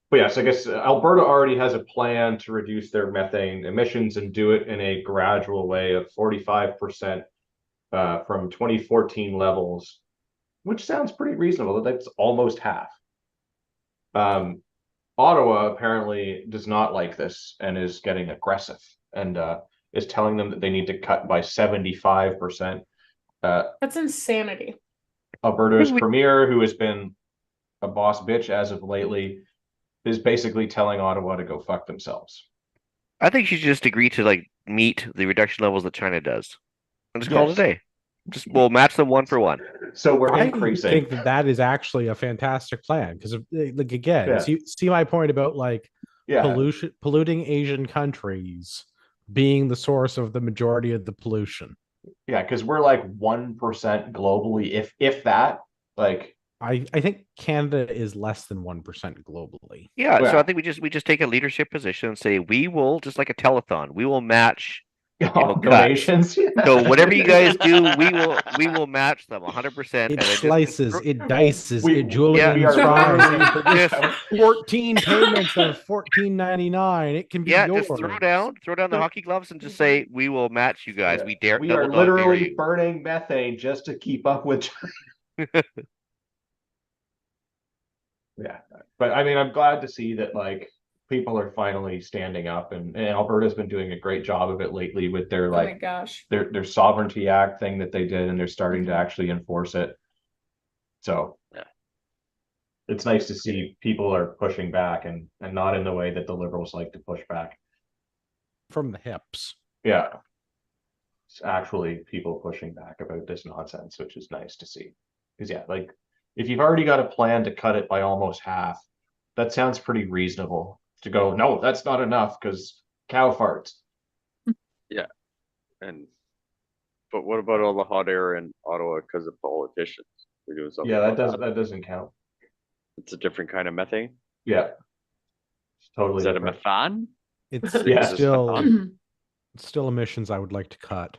But yes, I guess Alberta already has a plan to reduce their methane emissions and do it in a gradual way of 45% from 2014 levels, which sounds pretty reasonable. That's almost half. Ottawa apparently does not like this and is getting aggressive and is telling them that they need to cut by 75%. That's insanity. Alberta's premier, who has been a boss bitch as of lately, is basically telling Ottawa to go fuck themselves. I think you should just agree to like meet the reduction levels that China does, and just call it a Yes. day. Just we'll match them 1 for 1. So we're I increasing. think that is actually a fantastic plan because, like, again, Yeah. see my point about like Yeah, polluting Asian countries being the source of the majority of the pollution. yeah, because we're like 1% globally, if that. Like, I think Canada is less than 1% globally. Yeah, so Yeah. I think we just take a leadership position and say we will, just like a telethon, we will match. cuts. donations. Yeah. So whatever you guys do, we will match them 100%. It and then slices, just, it dices, We- it julien's we are fries. literally- It just 14 payments of $14.99. It can be yeah, yours. just throw down the hockey gloves and just say we will match you guys. Yeah. We dare We double are dog dare literally you. burning methane just to keep up with Yeah, but I mean, I'm glad to see that like people are finally standing up, and Alberta's been doing a great job of it lately with their Oh my like gosh. their Sovereignty Act thing that they did, and they're starting to actually enforce it. So Yeah. it's nice to see people are pushing back and not in the way that the Liberals like to push back. From the hips. Yeah, it's actually people pushing back about this nonsense, which is nice to see. Because yeah, like if you've already got a plan to cut it by almost half, that sounds pretty reasonable. To go, no, that's not enough because cow farts. And but what about all the hot air in Ottawa because of politicians? We're doing something. Yeah, about that doesn't count. It's a different kind of methane. Yeah, it's totally Is that different. a methane? It's Yeah. still emissions I would like to cut.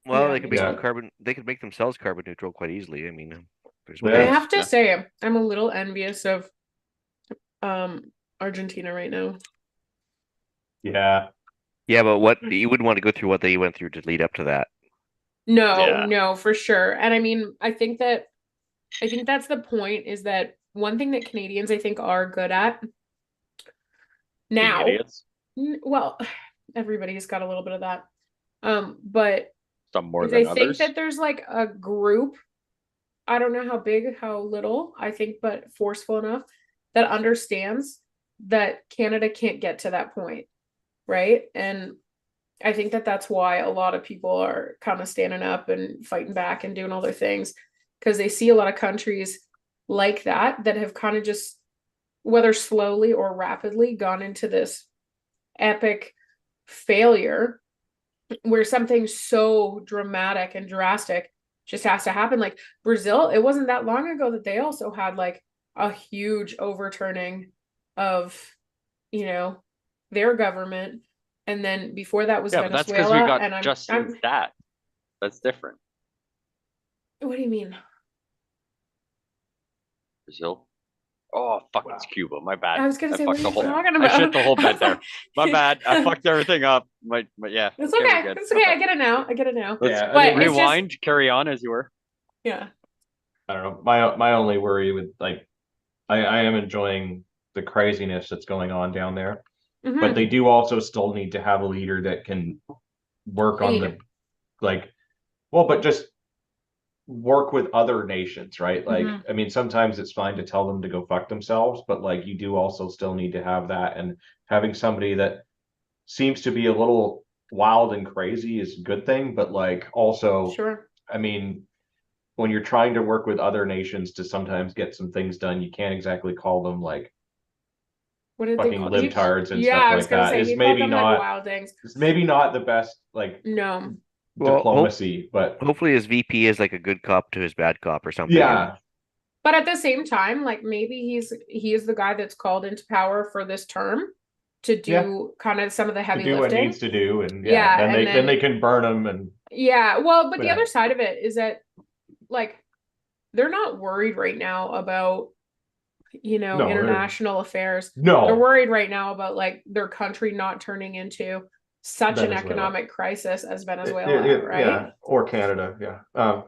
Well, Yeah, they could me make too. them carbon. They could make themselves carbon neutral quite easily. I mean, there's Yeah. I ways. have to Yeah. say, I'm a little envious of Argentina right now. Yeah, Yeah, but what you wouldn't want to go through what they went through to lead up to that. No, Yeah. no, for sure. And I mean, I think that's the point, is that one thing that Canadians I think are good at Being now. idiots. Well, everybody's got a little bit of that. But Some more is than I think others. that there's like a group, I don't know how big, how little, I think, but forceful enough that understands that Canada can't get to that point, right? And I think that that's why a lot of people are kind of standing up and fighting back and doing all their things, because they see a lot of countries like that have kind of just, whether slowly or rapidly, gone into this epic failure where something so dramatic and drastic just has to happen. Like Brazil, it wasn't that long ago that they also had like a huge overturning of, their government. And then before that was Yeah, but that's because Venezuela. we got And Justin that. That's different. What do you mean? Brazil. Oh fuck! Wow. It's Cuba. My bad. I was gonna say, what fucked are the you whole. talking I about? shit the whole bed there. My bad. I fucked everything up. My yeah. It's we're okay. good. It's okay. I get it now. I get it now. Let's Yeah, But it's just- rewind. Carry on as you were. Yeah. I don't know. My only worry with like, I am enjoying the craziness that's going on down there, Mhm. but they do also still need to have a leader that can work on the Lead. like, well, but just work with other nations, right? Like, Mhm. I mean, sometimes it's fine to tell them to go fuck themselves, but like you do also still need to have that, and having somebody that seems to be a little wild and crazy is a good thing, but like also, Sure. I mean, when you're trying to work with other nations to sometimes get some things done, you can't exactly call them like What did they fucking call libtards and Yeah, stuff I was like gonna that. say It's he called maybe them like not, wild things. it's maybe not the best like No. Well, diplomacy, but hopefully his VP is like a good cop to his bad cop or something. yeah, But at the same time, like maybe he is the guy that's called into power for this term to do kind of some of the To heavy do what lifting. needs to do, and Yeah, then and then they then can burn them and yeah, well, but the Yeah. other side of it is that like they're not worried right now about No, they're- international affairs. They're no. worried right now about like their country not turning into such an Venezuela. economic crisis as Venezuela, Yeah, right? or Canada, yeah.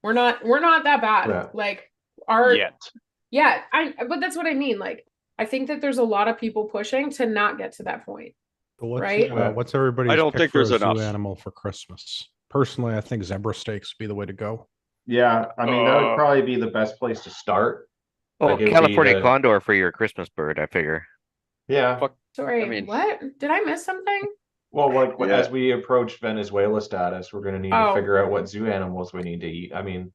We're not that bad. Yeah. Like our Yet. yeah, but that's what I mean. Like I think that there's a lot of people pushing to not get to that point. Right? What's everybody's I don't pick think for there's a zoo enough. animal for Christmas? Personally, I think zebra steaks would be the way to go. Yeah, I mean that would Uh, probably be the best place to start. Oh, Like, it would be California the- condor for your Christmas bird, I figure. Yeah. Fuck. Sorry, I mean- what? Did I miss something? Well, like Yeah. as we approach Venezuela status, we're going to need to Oh. figure out what zoo animals we need to eat. I mean,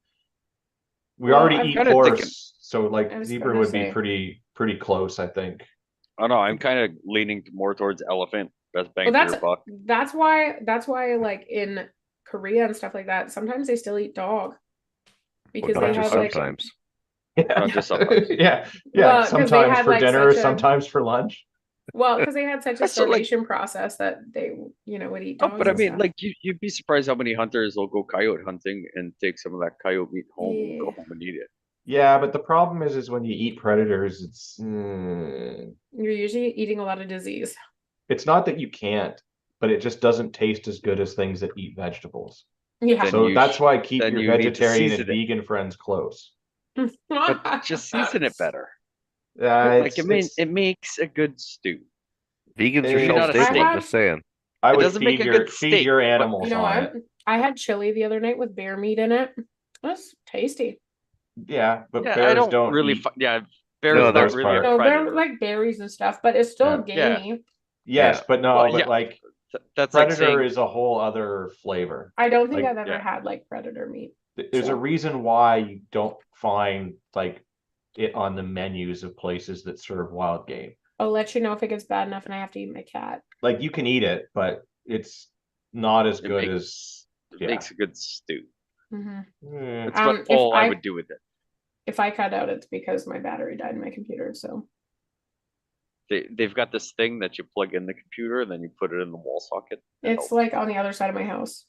we Well, already I've eat kinda horse, thinking- so like I was zebra gonna would be say. pretty close, I think. I don't know. I'm kind of leaning more towards elephant. Best bang Well, for your buck. that's why like in Korea and stuff like that, sometimes they still eat dog because Well, they not have just like sometimes. Not just sometimes. Yeah, Well, 'cause they sometimes had, for like, dinner, such a- sometimes for lunch. well, because they had such a That's so, like- starvation process that they would eat Oh, dogs. but I and mean, stuff. like you'd be surprised how many hunters will go coyote hunting and take some of that coyote meat home and go Yeah. home and eat it. Yeah, but the problem is when you eat predators, You're usually eating a lot of disease. it's not that you can't, but it just doesn't taste as good as things that eat vegetables. Yeah. Then So you that's sh- why keep then your you need to vegetarian and season it. vegan friends close. But just season it better. It's- Like it's- it makes a good stew. Vegans Hey, are still not a staple, steak. just saying. I It would doesn't make feed a your good feed steak, your but- animals You know on what? it. I had chili the other night with bear meat in it. That's tasty. Yeah, but Yeah, bears I don't really. eat. Yeah, bears No, not there's really a part. No, they're predator. like berries and stuff, but it's still Yeah. gamey. Yes, Yeah. but no, Well, but yeah. like That's like predator saying is a whole other flavor. I don't think Like, I've ever yeah. had like predator meat. There's a Sure. reason why you don't find like it on the menus of places that serve wild game. I'll let you know if it gets bad enough and I have to eat my cat. Like you can eat it, but it's not as It good makes- as it yeah. makes a good stew. Hmm Eh, That's if what all I I- would do with it. If I cut out, it's because my battery died in my computer. So They've got this thing that you plug in the computer and then you put it in the wall socket. It it's helps. like on the other side of my house.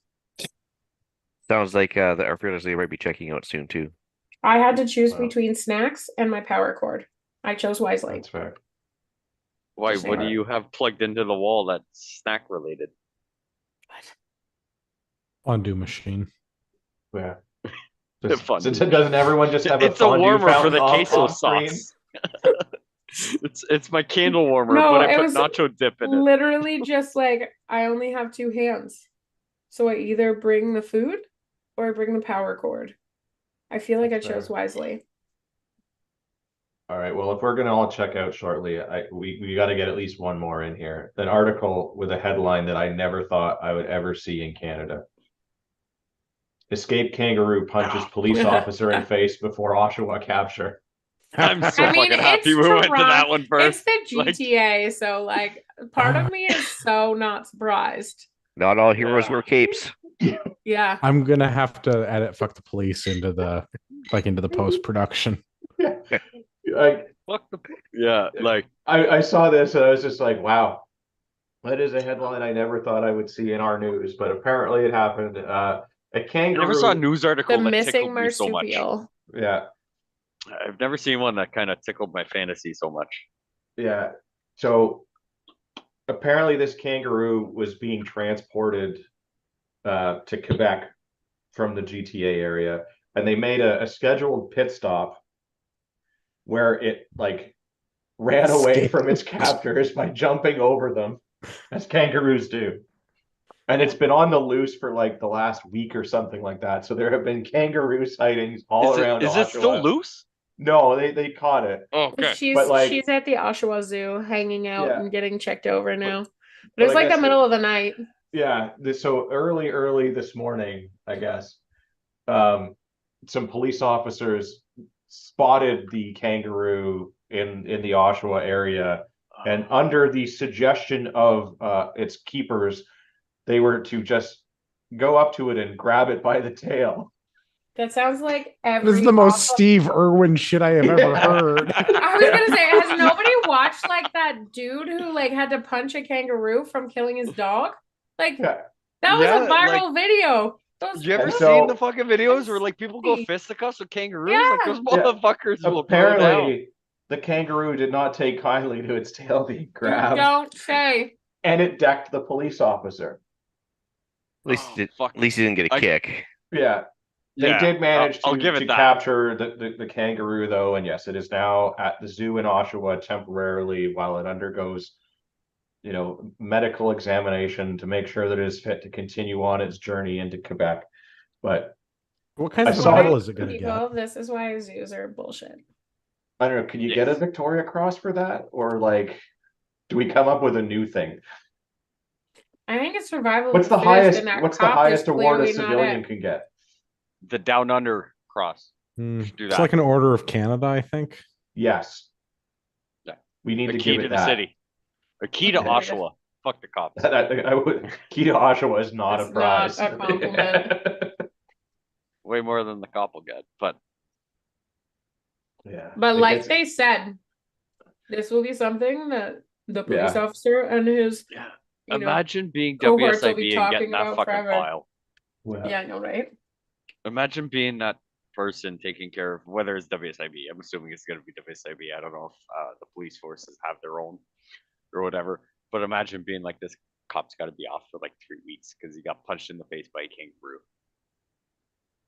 Sounds like the our fearless leader might be checking out soon too. I had to choose Wow. between snacks and my power cord. I chose wisely. That's fair. Why? Just What do saying. you have plugged into the wall that's snack related? Fondue machine. Yeah. The fun. Doesn't everyone just have It's a a fondue warmer for fountain the off- queso off screen? sauce. It's my candle warmer, No, but I it put was nacho dip in it. Literally just like I only have two hands. So I either bring the food or I bring the power cord. I feel like That's I chose fair. wisely. All right. Well, if we're gonna all check out shortly, we got to get at least one more in here. An article with a headline that I never thought I would ever see in Canada. Escaped kangaroo punches police officer in face before Oshawa capture. I'm so I mean, fucking happy it's we went to Toronto. that one It's first. the like- GTA, so like part of me is so not surprised. Not all heroes Yeah. wear capes. Yeah. I'm gonna have to edit "fuck the police" into the post production. Like Fuck the. Yeah, like I saw this and I was just like, wow, that is a headline I never thought I would see in our news, but apparently it happened. A I kangaroo. never saw a news article The that missing tickled me so much. marsupial. Yeah, I've never seen one that kind of tickled my fantasy so much. yeah. So apparently this kangaroo was being transported to Quebec from the GTA area, and they made a scheduled pit stop where it like ran away Escaped. from its captors by jumping over them, as kangaroos do. And it's been on the loose for like the last week or something like that. So there have been kangaroo sightings all around. Is it still Oshawa. loose? No, they caught it. Oh, okay. She's But, like- she's at the Oshawa Zoo hanging out Yeah. and getting checked over now. But But it was I like the guess middle of the night. Yeah, so early this morning, I guess, some police officers spotted the kangaroo in the Oshawa area, and under the suggestion of its keepers, they were to just go up to it and grab it by the tail That sounds like This every is the most awful- Steve Irwin shit I have ever heard. I was gonna say, has nobody watched like that dude who like had to punch a kangaroo from killing his dog? Like Yeah. that was Yeah, a viral video. Those, You ever And those- so- seen the fucking videos where like people go Nasty. fisticuffs with kangaroos? Like Yeah. those Yeah. motherfuckers will throw down. Apparently, the kangaroo did not take kindly to its tail being You grabbed, don't say. and it decked the police officer. Oh, fuck. At least he didn't get a I- kick. Yeah, they Yeah, did manage I'll to, give it to that. capture the kangaroo, though, and yes, it is now at the zoo in Oshawa temporarily while it undergoes, medical examination to make sure that it is fit to continue on its journey into Quebec. But What kind I of saw medal it- is it going to get? People, this is why zoos are bullshit. I don't know, can you get a Yes. Victoria Cross for that, or like, do we come up with a new thing? I think it's survival. What's of the fittest, highest? and that What's the cop is highest award a clearly not civilian it. can get? The Down Under Cross. Hmm, do It's that. like an Order of Canada, I think. Yes. Yeah. We need A to key give to it the that. city. A key to Okay. Oshawa. Fuck the cops. I would. Key to Oshawa is not It's a prize. not a compliment. Way more than the cop will get. But Yeah. But It like gets- they said, this will be something that the police Yeah. officer and his, yeah. you know, Imagine being cohorts will be WSIB and talking getting that about fucking forever. file. well, yeah, I know, right? Imagine being that person taking care of whether it's WSIB. I'm assuming it's going to be WSIB. I don't know if the police forces have their own or whatever. But imagine being like this cop's got to be off for like 3 weeks because he got punched in the face by a kangaroo.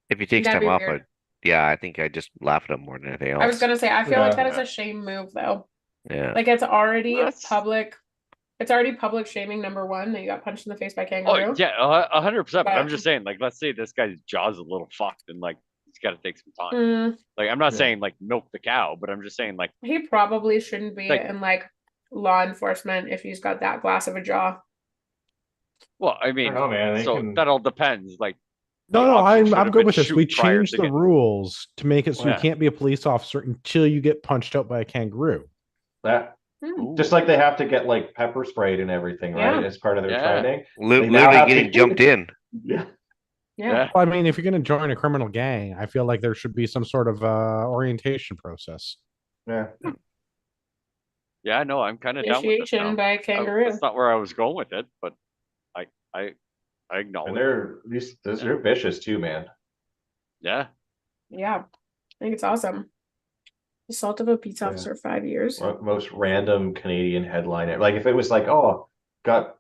If he takes That'd time be off, weird. yeah, I think I just laugh at him more than anything else. I was gonna say, I feel like Yeah. that is a shame move though. Yeah. Like it's already That's- public. It's already public shaming. Number one, that you got punched in the face by Oh kangaroo. yeah, 100%. But I'm But- just saying, like, let's say this guy's jaw's a little fucked and like he's got to take some time. Mm, Like, I'm not Yeah. saying like milk the cow, but I'm just saying like, he probably shouldn't be Like- in like law enforcement if he's got that glass of a jaw. well, I I mean, don't know, man. They so can- that all depends. Like, No, the no, option should I'm have good been with this. shoot We prior changed to the get- rules to make it so Yeah. you can't be a police officer until you get punched out by a kangaroo. that Hmm. just like they have to get like pepper sprayed and everything, right? Yeah. As part of their Yeah. training. Li- They now literally have to- getting jumped in. Yeah. Yeah. Well, I mean, if you're going to join a criminal gang, I feel like there should be some sort of orientation process. Yeah. yeah, no, I'm kind of down with this Initiation now. by a kangaroo. That's not where I was going with it, but I And acknowledge. they're vicious too, man. Yeah, Yeah. I think it's awesome. Assault of a peace Yeah. officer, 5 years. Most random Canadian headline. Like if it was like, oh, got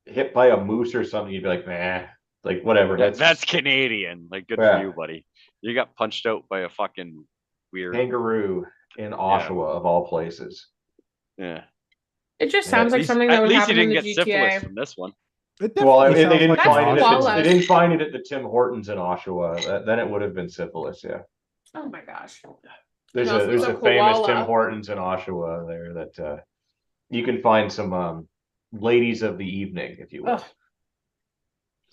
hit by a moose or something, you'd be like, nah, like whatever. that's Canadian. Like, good Yeah. for you, buddy. You got punched out by a fucking weird. kangaroo in Oshawa of all places. Yeah. It just Yeah, sounds at like least- something that At would least you happen in didn't the get GTA. syphilis from this one. It Well, definitely they sounds didn't like find it. Oshawa. Koalas. They didn't find it at the Tim Hortons in Oshawa. Then it would have been syphilis. Yeah. Oh my gosh. There's No, a there's it's a a famous koala. Tim Hortons in Oshawa there that you can find some ladies of the evening, if you will. Ugh.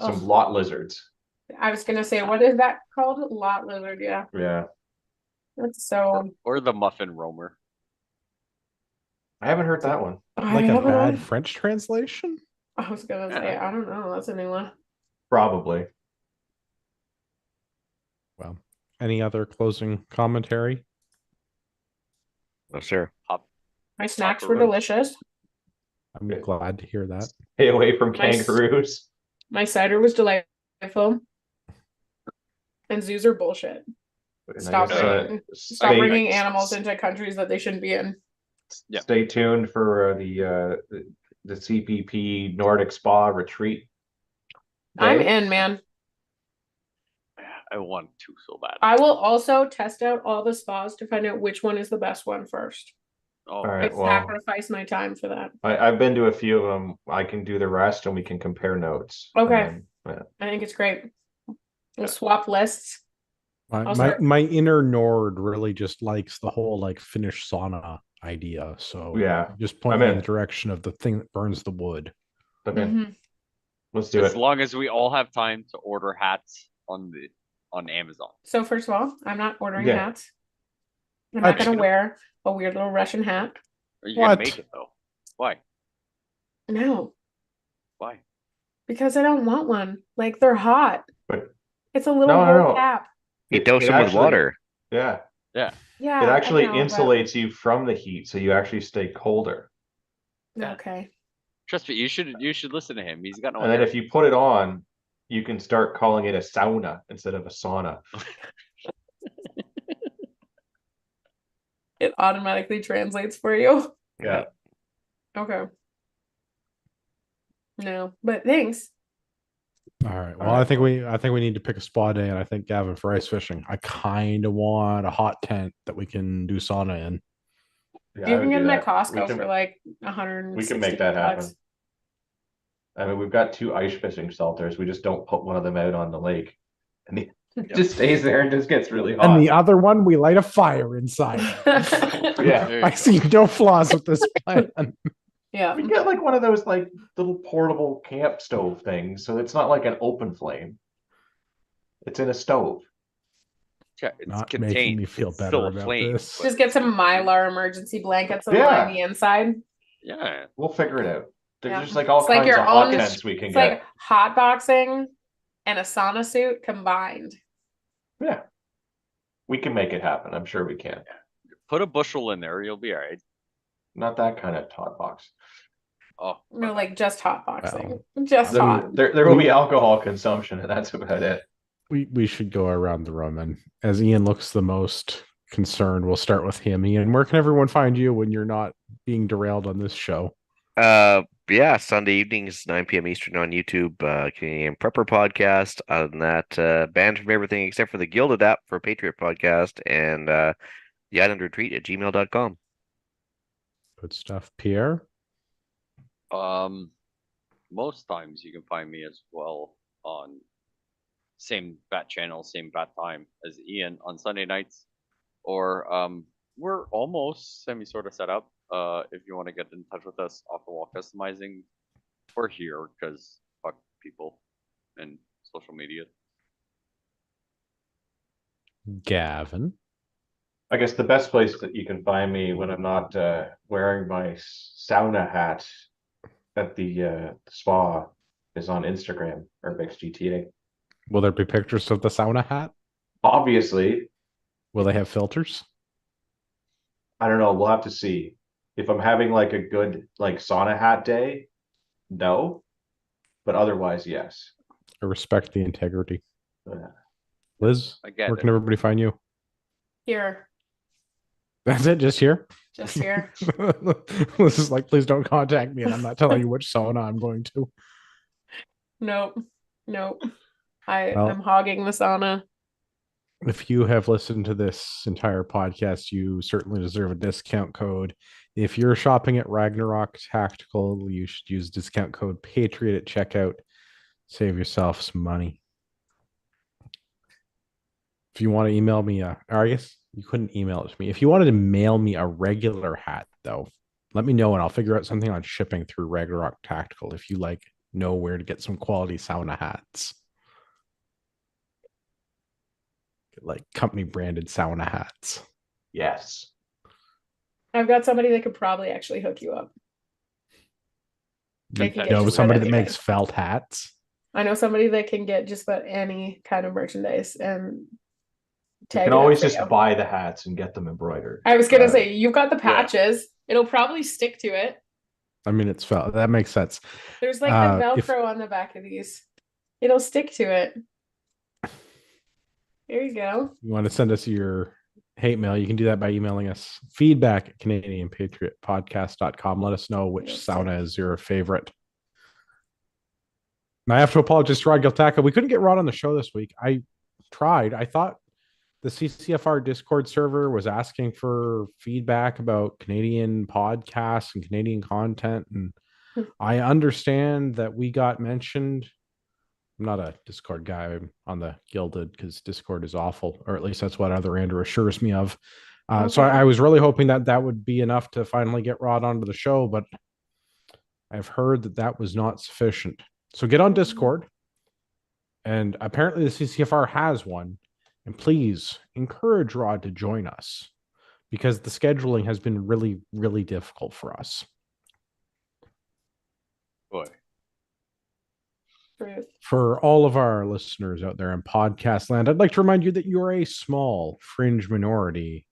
Some Ugh. lot lizards. I was gonna say, what is that called? Lot lizard, yeah. Yeah. That's so Or the muffin roamer. I haven't heard that one. Like I a haven't bad heard- French translation? I was gonna say, I don't know. That's a new one. Probably. Well, any other closing commentary? No, sir. My snacks were Pepperoni. delicious. I'm Good. glad to hear that. Stay away from Nice. kangaroos. My cider was delightful. And zoos are bullshit. And I Stop guess, bringing, stop stay- bringing animals into countries that they shouldn't be in. Yeah. Stay tuned for the CPP Nordic Spa retreat. I'm day. in, man. I want to so bad. I will also test out all the spas to find out which one is the best one first. Oh, All I right. Well, sacrifice my time for that. I've been to a few of them. I can do the rest, and we can compare notes. Okay. And then, I think it's great. We'll swap lists. My, I'll my, start- my inner Nord really just likes the whole like Finnish sauna idea. So Yeah, just point I'm me in in. the direction of the thing that burns the wood. okay, Mhm. let's do as it. long as we all have time to order hats on Amazon. So first of all, I'm not ordering Yeah. hats. I'm not Actually- gonna wear a weird little Russian hat. Are you gonna What? make it though? Why? No, Why? because I don't want one. Like they're hot. But It's a little No, no, gold no. cap. You dose them with actually- water. Yeah. Yeah. Yeah, It I actually know, but- insulates you from the heat, so you actually stay colder. Yeah. Okay. Trust me, you should listen to him. He's got no And then idea. if you put it on, you can start calling it a sauna instead of a sauna. It automatically translates for you. Yeah. Okay. No, but thanks. All right. Well, All right, I think we need to pick a spa day, and I think Gavin for ice fishing. I kind of want a hot tent that we can do sauna in. Yeah, You I can would get do them at that. Costco can- for like 160 we can make that happen. bucks. I mean, we've got 2 ice fishing shelters. We just don't put one of them out on the lake. And it Yep. just stays there and just gets really hot. And the other one, we light a fire inside. Yeah. There you I go. see no flaws with this plan. Yeah. We get like one of those like little portable camp stove things, so it's not like an open flame. It's in a stove. Yeah, it's Not contained. making me feel It's better still a about flame, this. but- Just get some Mylar emergency blankets and Yeah. line the inside. Yeah. We'll figure it out. There's Yeah. just like all It's like kinds your of hot own- tents we can It's get. like hot boxing and a sauna suit combined. Yeah. We can make it happen. I'm sure we can. Put a bushel in there, you'll be all right. Not that kind of hot box. Oh, No, like just hot boxing. Well, Just hot. There will be alcohol consumption, and that's about it. We should go around the room, and as Ian looks the most concerned, we'll start with him. Ian, where can everyone find you when you're not being derailed on this show? Yeah, Sunday evenings, 9 p.m. Eastern on YouTube, Canadian Prepper Podcast. Other than that, banned from everything except for the Gilded app for Patriot Podcast and the Island Retreat at gmail.com. Good stuff, Pierre. Most times you can find me as well on same bat channel, same bat time as Ian on Sunday nights. Or we're almost sort of set up. If you want to get in touch with us off the wall customizing, we're here because fuck people and social media. Gavin. I guess the best place that you can find me when I'm not wearing my sauna hat at the spa is on Instagram or GTA. Will there be pictures of the sauna hat? Obviously, Will they have filters? I don't know. We'll have to see. If I'm having like a good like sauna hat day, no. But otherwise, yes. I respect the integrity. Yeah. Liz, I get where it. can everybody find you? Here. That's it, just here. Just here. Liz is like, please don't contact me, and I'm not telling you which sauna I'm going to. Nope. Nope. Well- I'm hogging the sauna. If you have listened to this entire podcast, you certainly deserve a discount code. If you're shopping at Ragnarok Tactical, you should use discount code Patriot at checkout. Save yourself some money. If you want to email me, or I guess you couldn't email it to me. If you wanted to mail me a regular hat, though, let me know and I'll figure out something on shipping through Ragnarok Tactical. If you like know where to get some quality sauna hats. Like company branded sauna hats. Yes. I've got somebody that could probably actually hook you up. They You can get know just somebody about that makes anything. felt hats. I know somebody that can get just about any kind of merchandise and You tag can it up always for just you. buy the hats and get them embroidered. I was gonna Uh, say you've got the patches. It'll probably stick to it. I mean, it's felt. That makes sense. There's like the if- Velcro on the back of these. It'll stick to it. There you go. You want to send us your hate mail, you can do that by emailing us feedback at CanadianPatriotPodcast.com. Let us know which Yes. sauna is your favorite. And I have to apologize to Rod Giltaca. We couldn't get Rod on the show this week. I tried. I thought the CCFR Discord server was asking for feedback about Canadian podcasts and Canadian content. And Hmm. I understand that we got mentioned. I'm not a Discord guy. I'm on the Gilded because Discord is awful, or at least that's what other Andrew assures me of. So Okay. I was really hoping that that would be enough to finally get Rod onto the show, but I've heard that that was not sufficient. So get on Discord, and apparently the CCFR has one. And please encourage Rod to join us because the scheduling has been really, really difficult for us. Boy. Truth. For all of our listeners out there in podcast land, I'd like to remind you that you're a small fringe minority